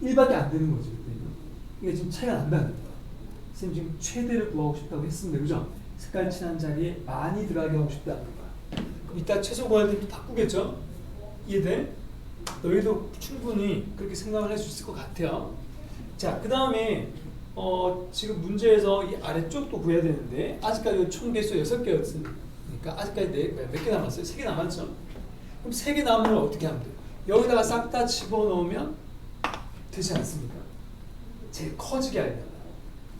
1밖에 안 되는 거지. 이게 지금 차이가 난다는 거야. 선생님 지금 최대를 구하고 싶다고 했습니다, 그죠? 색깔 칠한 자리에 많이 들어가게 하고 싶다는 거야. 그럼 이따 최소 구할 때 또 바꾸겠죠? 이해돼? 너희도 충분히 그렇게 생각을 할 수 있을 것 같아요. 자, 그 다음에 지금 문제에서 이 아래쪽도 구해야 되는데 아직까지 총 개수 6개였으니까 아직까지 몇 개 남았어요? 3개 남았죠? 그럼 3개 남으면 어떻게 하면 돼요? 여기다가 싹 다 집어넣으면 되지 않습니까? 제일 커지게 하려면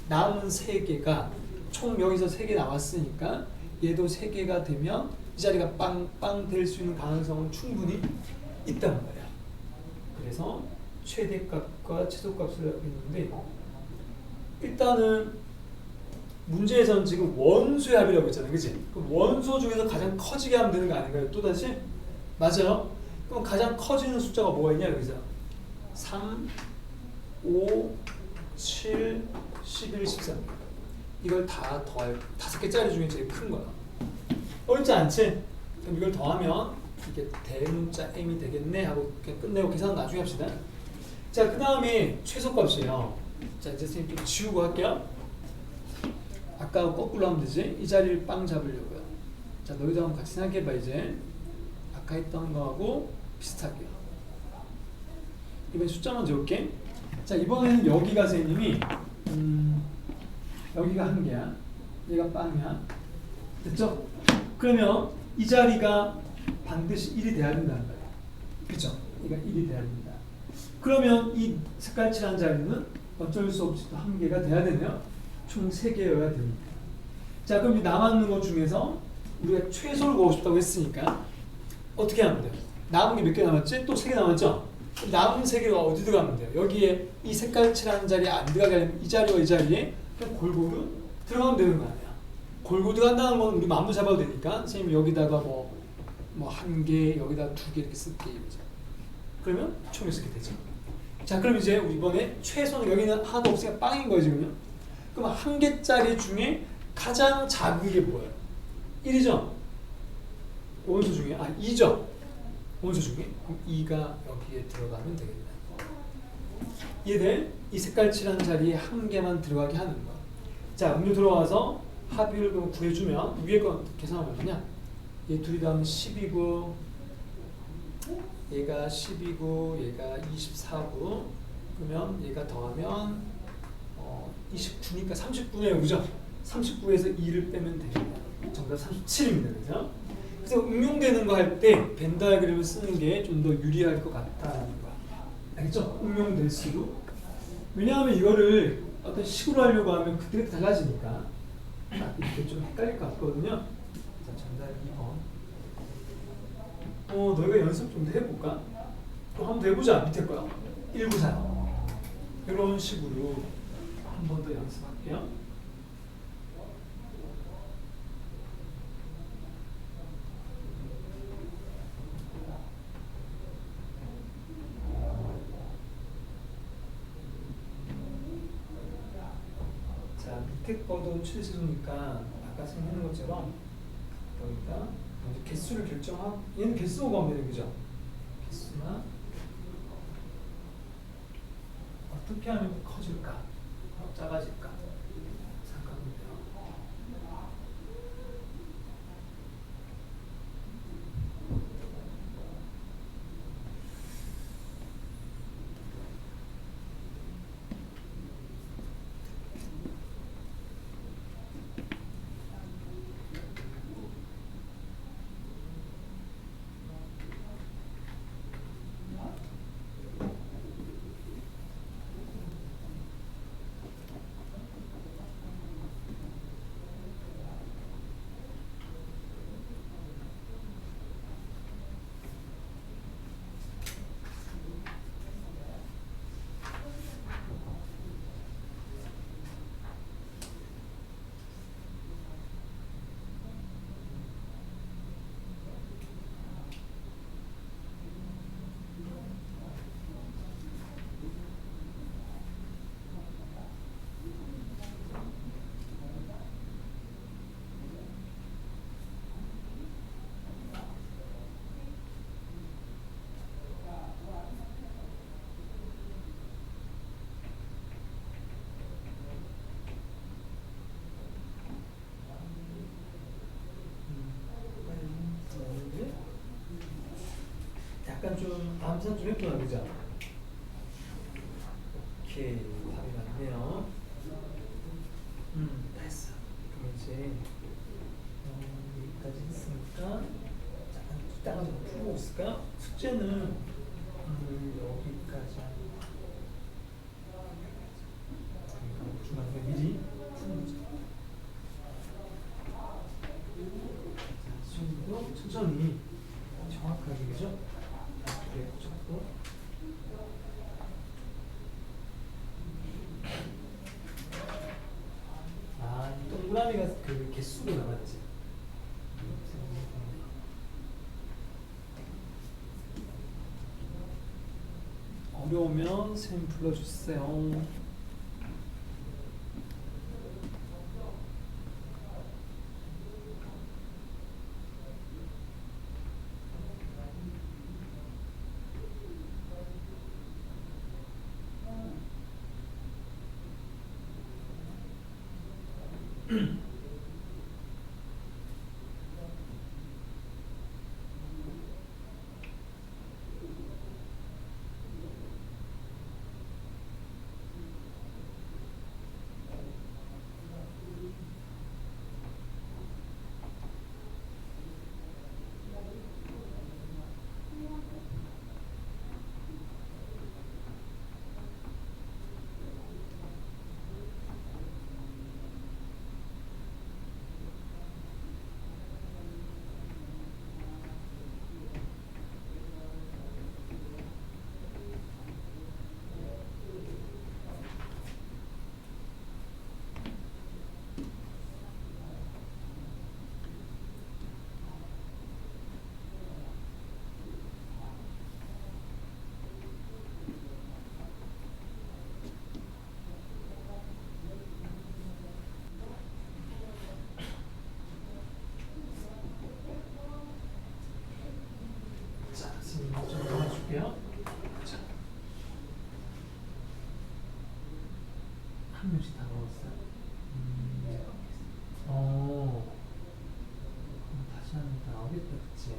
남은 3개가 총 여기서 3개 나왔으니까 얘도 3개가 되면 이 자리가 빵빵 될 수 있는 가능성은 충분히 있단 말이야. 그래서 최대값과 최소값을 하고 있는데 일단은 문제에서는 지금 원소의 합이라고 했잖아요. 그치? 그럼 원소 중에서 가장 커지게 하면 되는 거 아닌가요? 또다시? 맞아요. 그럼 가장 커지는 숫자가 뭐가 있냐 여기서 3, 5, 7, 11, 13 이걸 다 더할 5개짜리 중에 제일 큰 거야. 어렵지 않지? 그럼 이걸 더하면 이게 대문자 m이 되겠네 하고 그냥 끝내고 계산 나중에 합시다. 자, 그 다음에 최소값이에요. 자, 이제 선생님 좀 지우고 할게요. 아까 거꾸로 하면 되지? 이 자리를 빵 잡으려고요. 자, 너희도 한번 같이 생각해봐. 이제 아까 했던 거하고 비슷하게요. 이번에 숫자 먼저 볼게. 자, 이번에는 여기가 선생님이 여기가 1개야. 얘가 빵이야. 됐죠? 그러면 이 자리가 반드시 1이 돼야 된다는 거예요. 그쵸? 얘가 1이 돼야 된다. 그러면 이 색깔 칠한 자리는 어쩔 수 없이 또 1개가 돼야 되네요. 총 3개여야 됩니다. 자, 그럼 이 남았는 것 중에서 우리가 최소를 구하고 싶다고 했으니까 어떻게 하면 돼요? 남은 게 몇 개 남았지? 또 3개 남았죠? 남은 3개가 어디 들어가면 돼요? 여기에 이 색깔 칠한 자리에 안 들어가게 하려면 이 자리와 이 자리에 그냥 골고루 들어가면 되는 거 아니야. 골고루 들어간다는 건 우리 마음도 잡아도 되니까 선생님 여기다가 뭐 1개, 여기다 2개 이렇게 쓸게. 그러면 총 6개 되죠. 자, 그럼 이제 우리 이번에 최소는 여기는 하나도 없으니까 빵인 거예요 지금요. 그럼 1개짜리 중에 가장 작은 게 뭐예요? 1이죠? 원소 중에 2죠? 원소 중에 그럼 2가 여기에 들어가면 되겠네. 이해돼? 이 색깔 칠한 자리에 1개만 들어가게 하는 거야. 자, 음료 들어와서 합의를 그럼 구해주면 위에 건 계산하면 되냐? 얘 둘이 더하면 10이고 얘가 10이고 얘가 24고 그러면 얘가 더하면 29니까 39네요. 그죠? 39에서 2를 빼면 됩니다. 정답 37입니다. 그죠? 그래서 응용되는 거 할 때 벤 다이어그램을 쓰는 게 좀 더 유리할 것 같다는 거야. 알겠죠? 응용될수록. 왜냐하면 이거를 어떤 식으로 하려고 하면 그때 달라지니까 이렇게 좀 헷갈릴 것 같거든요. 자, 정답 2번. 너희가 연습 좀 더 해볼까? 또 한 번 더 해보자. 밑에 거야. 194. 이런 식으로 한 번 더 연습할게요. 자, 밑에 거도 최소니까 아까 생각하는 것처럼 여기다 먼저 개수를 결정하고 얘는 개수로 가면 되는 거죠. 개수나 어떻게 하면 커질까? 작아질까? 생각하면 돼요. 약간 좀 암산 좀 했구나, 그죠? 오케이, 답이 맞네요. 됐어. 그럼 이제 여기까지 했으니까 잠깐 이따가 좀 풀고 있을까? 숙제는 여기까지 중간에 미리 푸는 거죠. 자, 수영도 천천히 정확하게, 그죠? 네, 붙였고. 또 동그라미가 그 개수로 나갔지. 어려우면 쌤 불러주세요. 자, 지금 좀 넣어줄게요. 자, 한 명씩 다 넣었어요. 그럼 다시 하면 다 나오겠다, 그치?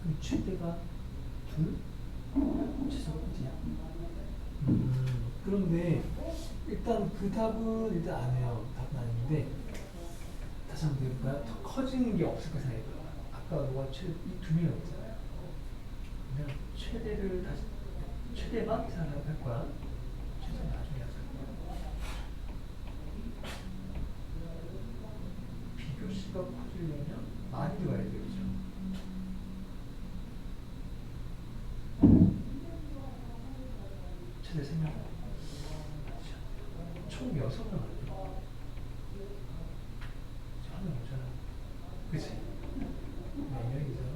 그럼 최대가 둘? 최소가 끝이야. 그런데 일단 그 답은 일단 안 해요. 답은 아닌데 다시 한번 해볼까요? 더 커지는 게 없을 거 생각해요. 아까 너가 이두 명이 없잖아요. 그냥 최대를 다시 최대만 생각할 거야. 최소는 나중에 할 거야. 비교수가 커지려면 많이 들어가야 되겠죠. 최대 3명. 총 6명 아니야? 한 명 오잖아. 그치? 4명이잖아.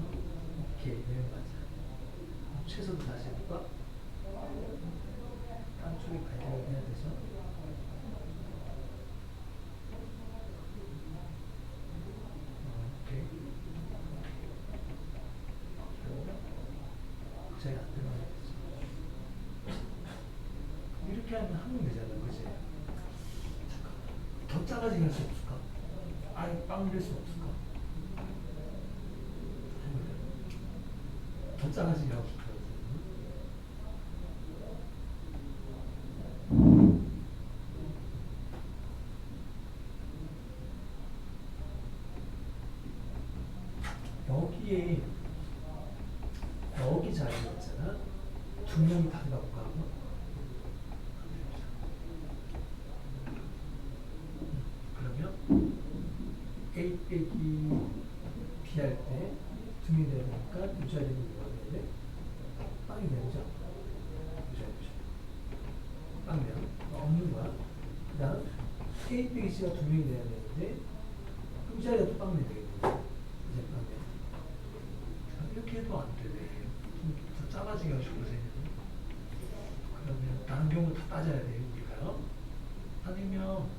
오케이, 4명 맞아. 최소도 다시 해볼까? 딴 쪽에 발견을 해야 되죠. 오케이. 제가 안 들어가야 되죠. 이렇게 하면 한 명 되잖아, 그치? 더 작아지게 할 수 없을까? 아예 빵 될 수 없을까? 더 작아지게 하고 싶어요. 여기에 여기 자리가 있잖아. 두 명이 다 들어갈까? 그러면 A 빼기 B 할 때 두 명이 되야 되니까 이 자리는 뭐가 돼야 돼? 빵이 되죠? 이 자리죠. 빵면 없는 거야. 그 다음 A 빼기 C가 두 명이 돼야 되는데 이 자리가 또 빵면 되겠네. 이제 빵면. 이렇게 해도 안 되네. 더 작아지게 하시고 그러세요. 그러면 다른 경우 다 따져야 돼요. 우리가요. 아니면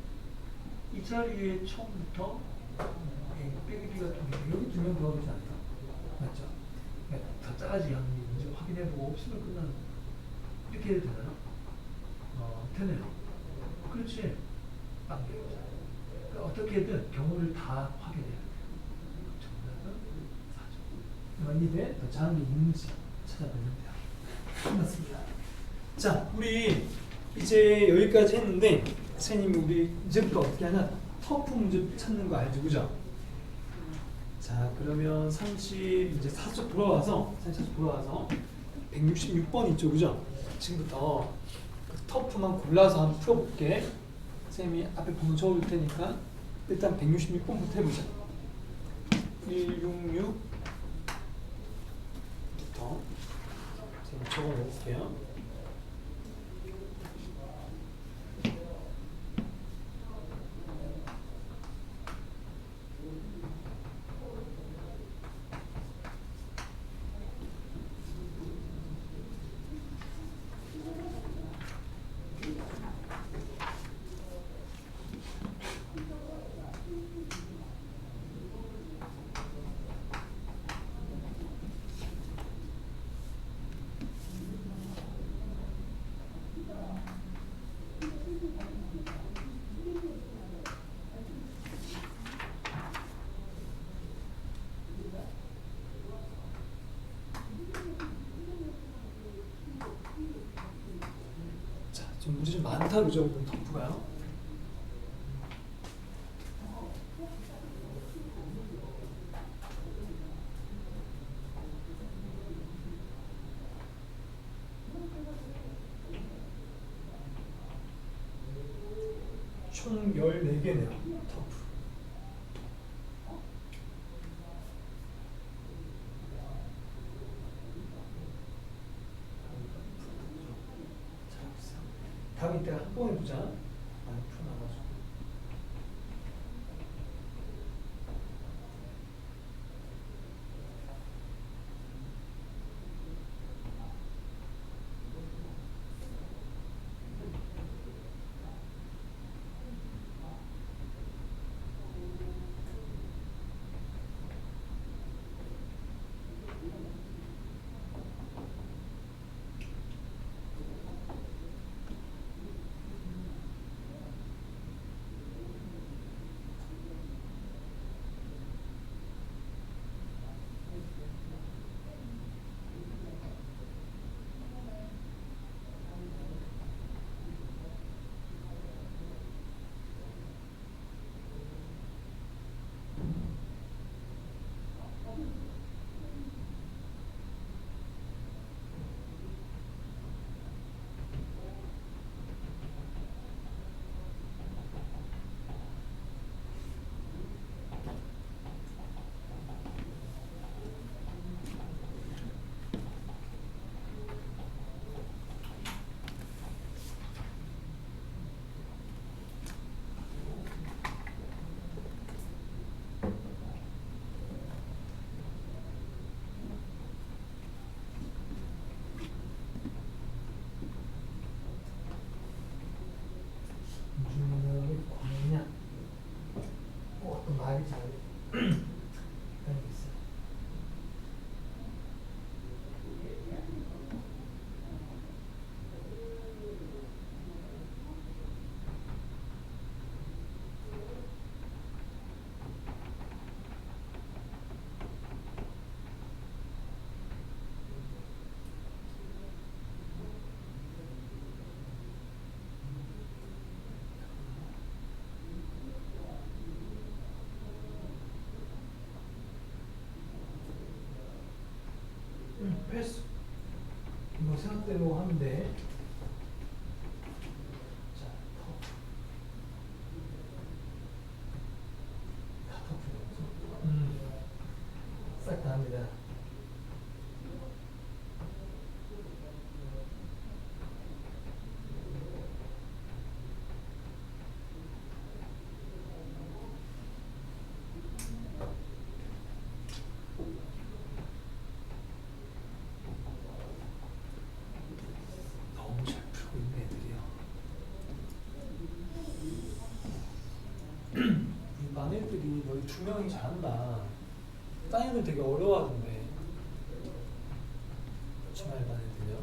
이 자리에 처음부터 A 빼기 B가 두 명, 여기 두 명 들어가지 않나? 맞죠? 그러니까 더 작아지게 하는 게 문제 확인해보고 없으면 끝나는 거야. 이렇게 해도 되나요? 되네요. 그렇지. 빵 배우자. 그러니까 어떻게든 경우를 다 확인해야 돼요. 정답은 4점. 이제 더 작은 게 있는지 찾아보면 돼요. 끝났습니다. 자, 우리 이제 여기까지 했는데 선생님이 우리 이제부터 어떻게 하냐? 터프 문제 찾는 거 알죠, 그죠? 자, 그러면 30 이제 4쪽 돌아와서 166번 있죠, 그죠? 지금부터 그 터프만 골라서 한번 풀어볼게. 쌤이 앞에 번호 적어줄 테니까 일단 166번부터 해보자. 166부터 쌤 적어놓을게요. 좀 물이 좀 많다 그죠? 오늘 터프가요? 총 14개네요. 터프. 답 이따가 한 번에 보자. 많이 풀어놔가지고. 말이 잘 알겠어요. 패스. 뭐 생각대로 하면 돼. 자, 싹 다 합니다. 너무 잘 풀고 있는 애들이야. 이 반 애들이 너희 두 명이 잘한다. 딴 애들 되게 어려워하던데. 주말 반 애들이요.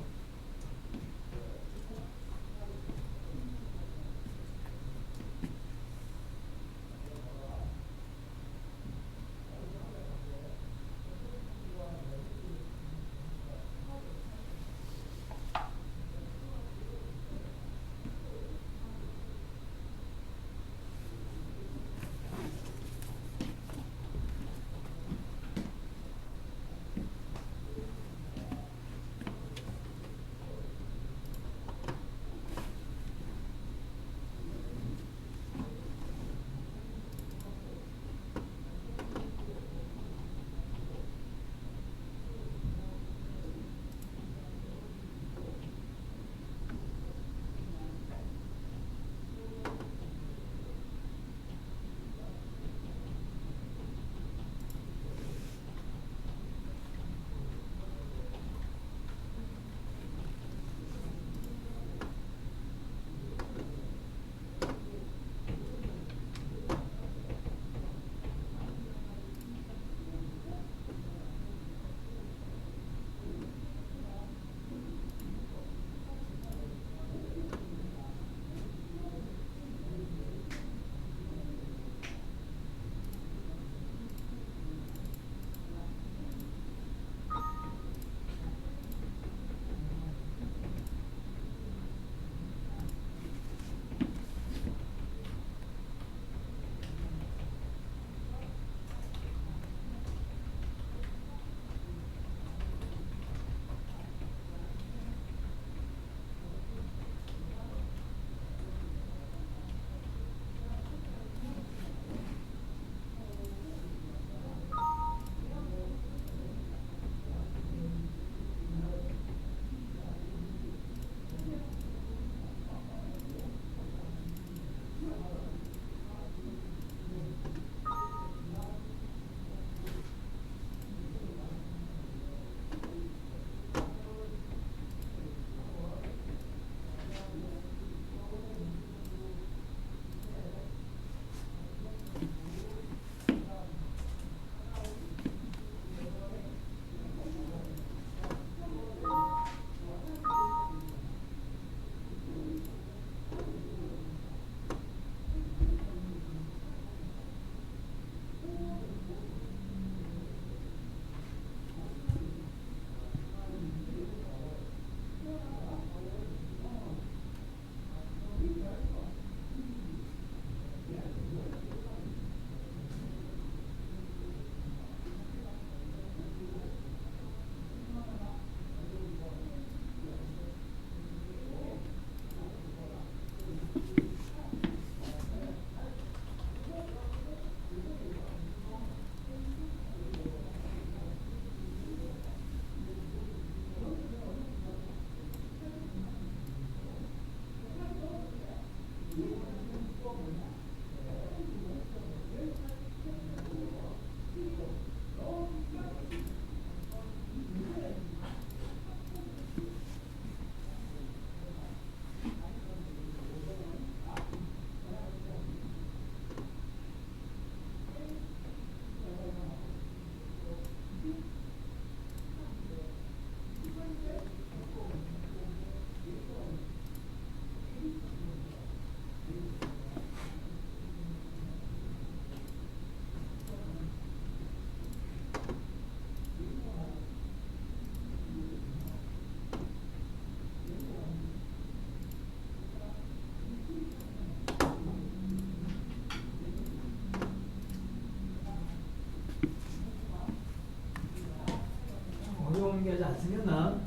인과관계 아직 안 생겼나?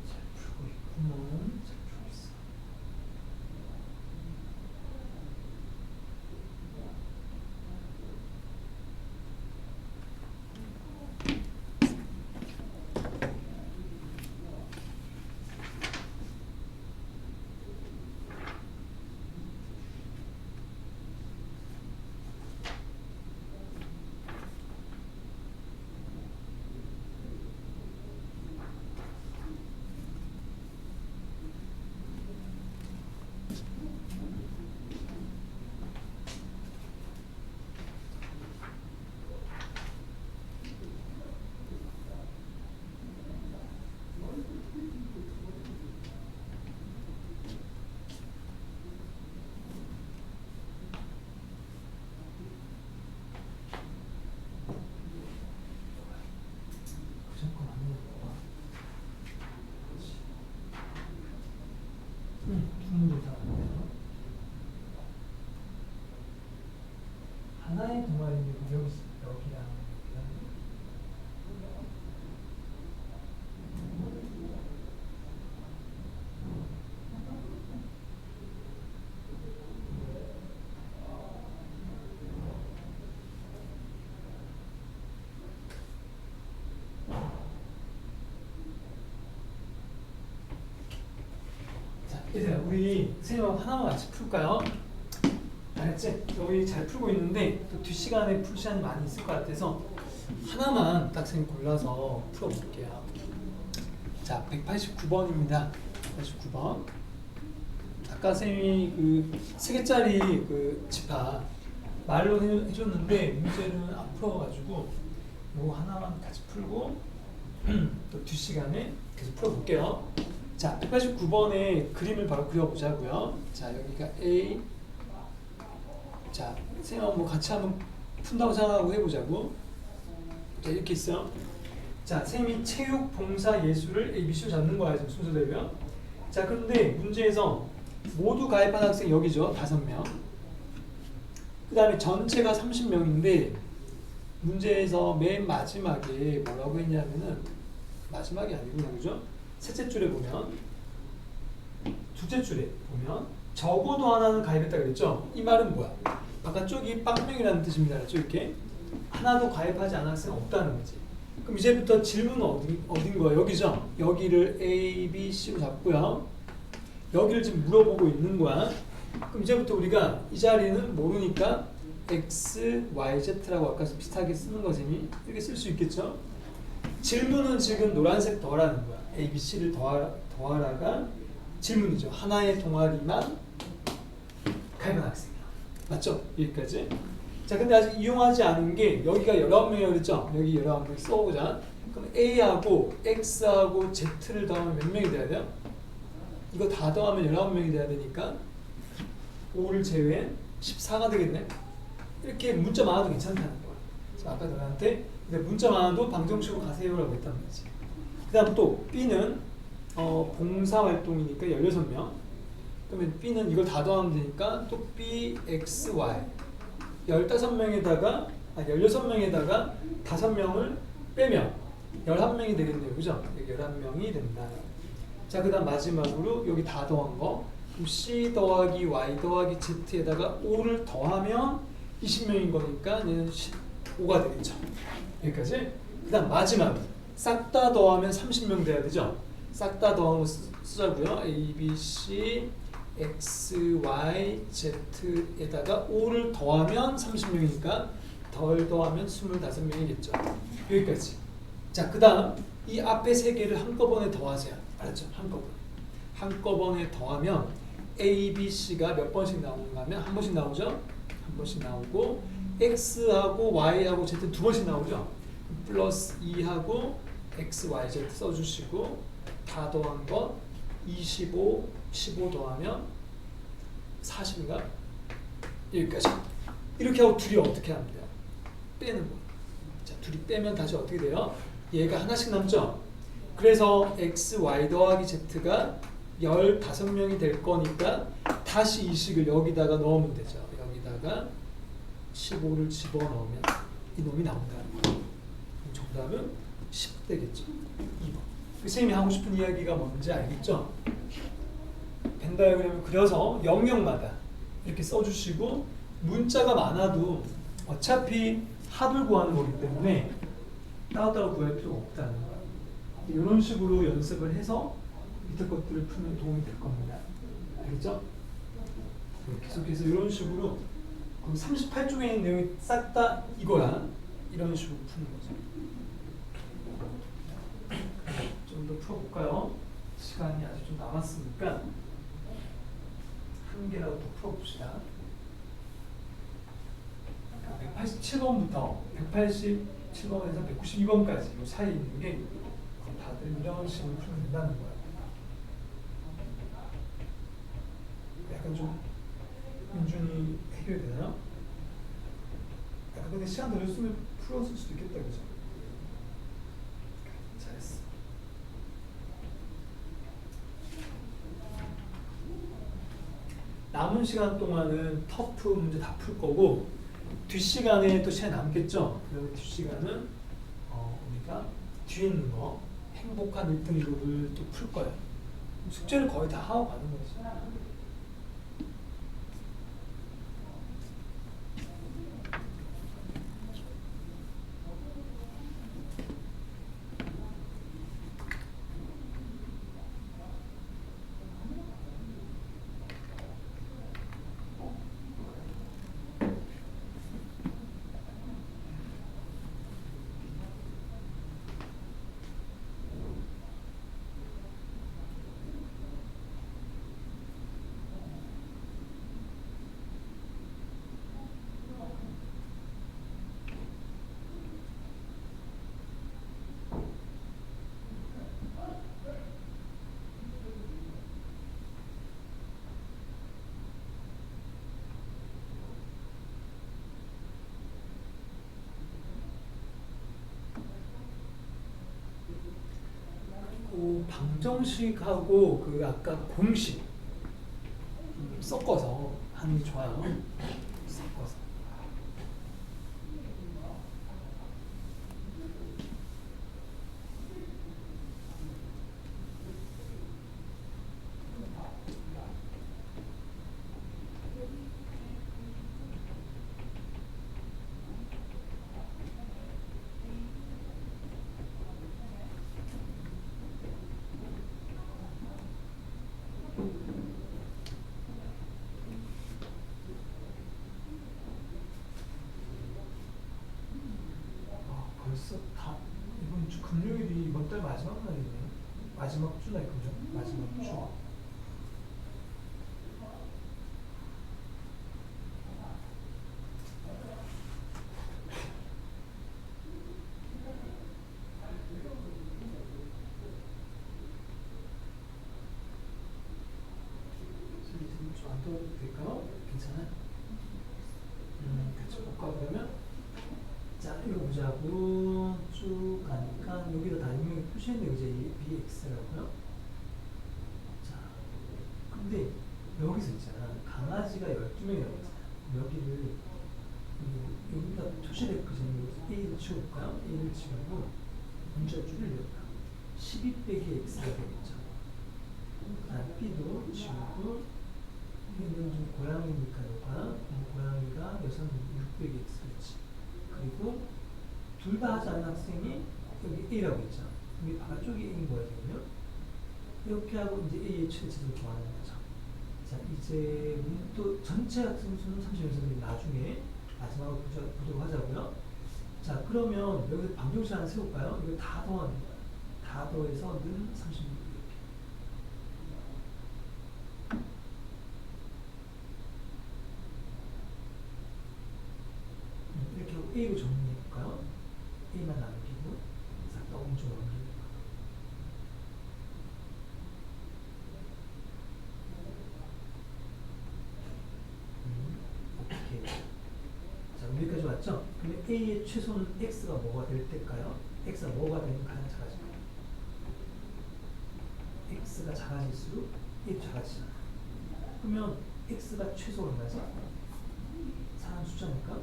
잘 풀고 있구먼. 잘 풀고 있어. 무조건 안 되는 두 문제 이상한데요. 하나의 동아리인데 여기랑 여기랑 자, 얘들아, 우리 선생님하고 하나만 같이 풀까요? 알았지? 여기 잘 풀고 있는데 또 뒷시간에 풀 시간이 많이 있을 것 같아서 하나만 딱 선생님 골라서 풀어볼게요. 자, 189번입니다. 189번. 아까 선생님이 그 3개짜리 그 집합 말로 해줬는데 문제는 안 풀어가지고 이거 하나만 같이 풀고 또 뒷시간에 계속 풀어볼게요. 자, 189번의 그림을 바로 그려보자고요. 자, 여기가 A. 자, 선생님 뭐 같이 한번 푼다고 생각하고 해보자고. 자, 이렇게 있어요. 자, 선생님이 체육, 봉사, 예술을 ABC로 잡는 거야, 지금 순서대로요. 자, 그런데 문제에서 모두 가입한 학생 여기죠, 5명. 그 다음에 전체가 30명인데 문제에서 맨 마지막에 뭐라고 했냐면은 마지막이 아니구나, 그죠? 셋째 줄에 보면, 둘째 줄에 보면 적어도 하나는 가입했다 그랬죠? 이 말은 뭐야? 바깥쪽이 빵명이라는 뜻입니다. 그렇죠? 이렇게 하나도 가입하지 않은 학생은 없다는 거지. 그럼 이제부터 질문은 어딘 거야? 여기죠? 여기를 A, B, C로 잡고요. 여기를 지금 물어보고 있는 거야. 그럼 이제부터 우리가 이 자리는 모르니까 X, Y, Z라고 아까 비슷하게 쓰는 거지. 이렇게 쓸 수 있겠죠? 질문은 지금 노란색 더하라는 거야. A, B, C를 더하라가 질문이죠. 하나의 동아리만 가입한 학생이야. 맞죠? 여기까지. 자, 근데 아직 이용하지 않은 게 여기가 19명이라고 그랬죠? 여기 19명 써보자. 그럼 A하고 X하고 Z를 더하면 몇 명이 돼야 돼요? 이거 다 더하면 19명이 돼야 되니까 5를 제외해 14가 되겠네. 이렇게 문자 많아도 괜찮다는 거야. 자, 아까 너한테 문자 많아도 방정식으로 가세요라고 했단 말이지. 그 다음 또 B는 봉사활동이니까 16명. 그러면 B는 이걸 다 더하면 되니까 또 B, X, Y 15명에다가 5명을 빼면 11명이 되겠네요. 그죠? 여기 11명이 된다. 자, 그 다음 마지막으로 여기 다 더한 거 그럼 C 더하기 Y 더하기 Z에다가 5를 더하면 20명인 거니까 얘는 15가 되겠죠. 여기까지. 그 다음 마지막 싹 다 더하면 30명 돼야 되죠. 싹 다 더한 거 쓰자고요. A, B, C, X, Y, Z에다가 5를 더하면 30명이니까 덜 더하면 25명이겠죠. 여기까지. 자, 그 다음 이 앞에 3개를 한꺼번에 더하세요. 알았죠? 한꺼번에 더하면 A, B, C가 몇 번씩 나오는가 하면 한 번씩 나오죠? 한 번씩 나오고 X하고 Y하고 Z 2번씩 나오죠? 플러스 2하고 X, Y, Z 써주시고 다 더한 것 25, 15 더하면 40인가? 여기까지. 이렇게 하고 둘이 어떻게 하면 돼요? 빼는 거. 자, 둘이 빼면 다시 어떻게 돼요? 얘가 하나씩 남죠? 그래서 X, Y 더하기 Z가 15명이 될 거니까 다시 이 식을 여기다가 넣으면 되죠. 여기다가 15를 집어넣으면 이놈이 나온다는 거예요. 정답은 10 되겠죠. 2번. 선생님이 하고 싶은 이야기가 뭔지 알겠죠? 벤 다이어그램을 그려서 영역마다 이렇게 써주시고 문자가 많아도 어차피 합을 구하는 거기 때문에 따로따로 구할 필요가 없다는 거예요. 이런 식으로 연습을 해서 밑에 것들을 풀면 도움이 될 겁니다. 알겠죠? 계속해서 이런 식으로 38쪽에 있는 내용이 싹 다 이거야. 이런 식으로 푸는 거죠. 좀 더 풀어볼까요? 시간이 아직 좀 남았으니까 한 개라도 더 풀어봅시다. 187번부터 187번에서 192번까지 이 사이에 있는 게 다들 이런 식으로 풀면 된다는 거예요. 약간 좀 민준이 해결되나요? 약간 근데 시간 더 줬으면 풀었을 수도 있겠다, 그죠? 잘했어. 남은 시간 동안은 터프 문제 다 풀 거고 뒷시간에 또 시간 남겠죠? 그리고 뒷시간은 우리가 뒤에 있는 거 행복한 1등 이론을 또 풀 거예요. 숙제를 거의 다 하고 가는 거지. 방정식하고 그 아까 공식 섞어서 하는 게 좋아요. 섞어서. 벌써 다 이번 주 금요일이 이번 달 마지막 날이네요. 마지막 주나 그죠? 마지막 주. 좀안 떠도 될까요? 괜찮아요? 같이 볼까 그러면? 자, 읽어보자고. 쭉 가니까 여기다 다 유명히 표시했네요. 이제 BX라고요. 자, 근데 여기서 있잖아. 강아지가 12명이라고 했잖아. 여기를 여기다 표시됐거든요. A를 치울까요? A를 치우고 문자줄을 열까 12 빼기 X가 되겠죠. B도 치우고 얘는 좀 고양이니까 여가 고양이가 여기서는 6 빼기 X 그렇지. 그리고 둘 다 하지 않은 학생이 여기 A라고 했잖아. 여기 바깥쪽이 A인 거야, 지금요. 이렇게 하고 이제 A의 최대치를 구하는 거죠. 자, 이제 또 전체 학생 수는 30명 나중에 마지막으로 보도록 하자고요. 자, 그러면 여기서 방정식 하나 세울까요? 이거 다 더하는 거야. 다 더해서 는 36 이렇게. 이렇게 하고 A로 정리해볼까요? A만 남기고 싹 다 오른쪽으로 옮기는 거야. 오케이. 자, 여기까지 왔죠? 그럼 A의 최소는 X가 뭐가 될 때일까요? X가 뭐가 되면 가장 작아질까요? X가 작아질수록 A도 작아지잖아. 그러면 X가 최소 얼마지? 사람 숫자니까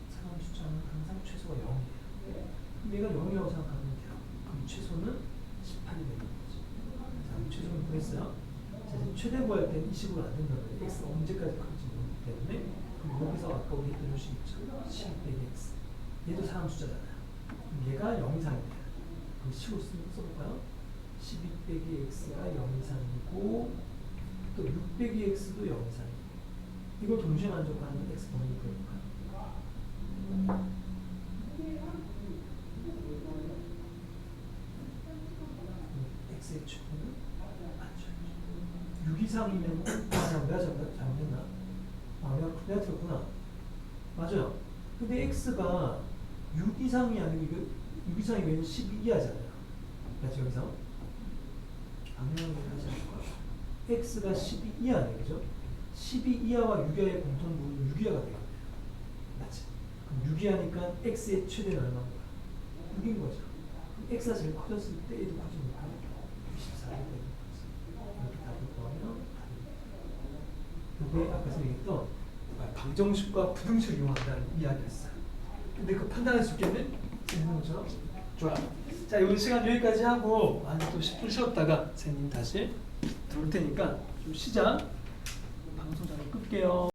사람 숫자는 항상 최소가 0이에요. 얘가 0이라고 생각하면 돼요. 그럼 최소는 18이 되는 거지. 자, 그럼 최소는 구했어요. 자, 이제 최대 구할 때는 이 식으로 안 된다는 거예요. x가 언제까지 클지 모르기 때문에. 그럼 여기서 아까 우리 했던 수 있죠. 12 빼기 x. 얘도 사람 숫자잖아요. 그럼 얘가 0 이상이 돼요. 그럼 식으로 써볼까요? 12 빼기 x가 0 이상이고 또 6 빼기 x도 0 이상이고 이걸 동시에 만족하는 x 범위를 구해볼까요? x의 최대는 맞죠. 6 이상이면 내가 잘못했나? 내가 틀렸구나. 맞아요. 근데 x가 6 이상이 아니고 6 이상이면 12 이하잖아요. 맞죠? 여기서 방향을 하지 않을까? x가 12 이하네, 그죠? 12 이하와 6 이하의 공통 부분은 6 이하가 되겠네요. 맞지? 그럼 6 이하니까 x의 최대는 얼마인 거야? 6인 거죠. 그럼 x가 제일 커졌을 때 얘도 커지니까 24가 되는 거지. 이렇게 답을 구하면 이게 아까 얘기했던 방정식과 부등식을 이용한다는 이야기였어요. 근데 그 판단할 수 있겠네? 있는 것처럼? 좋아요. 자, 이 시간 여기까지 하고 또 10분 쉬었다가 선생님 다시 들어올 테니까 좀 쉬자. 방송 잠깐 끌게요.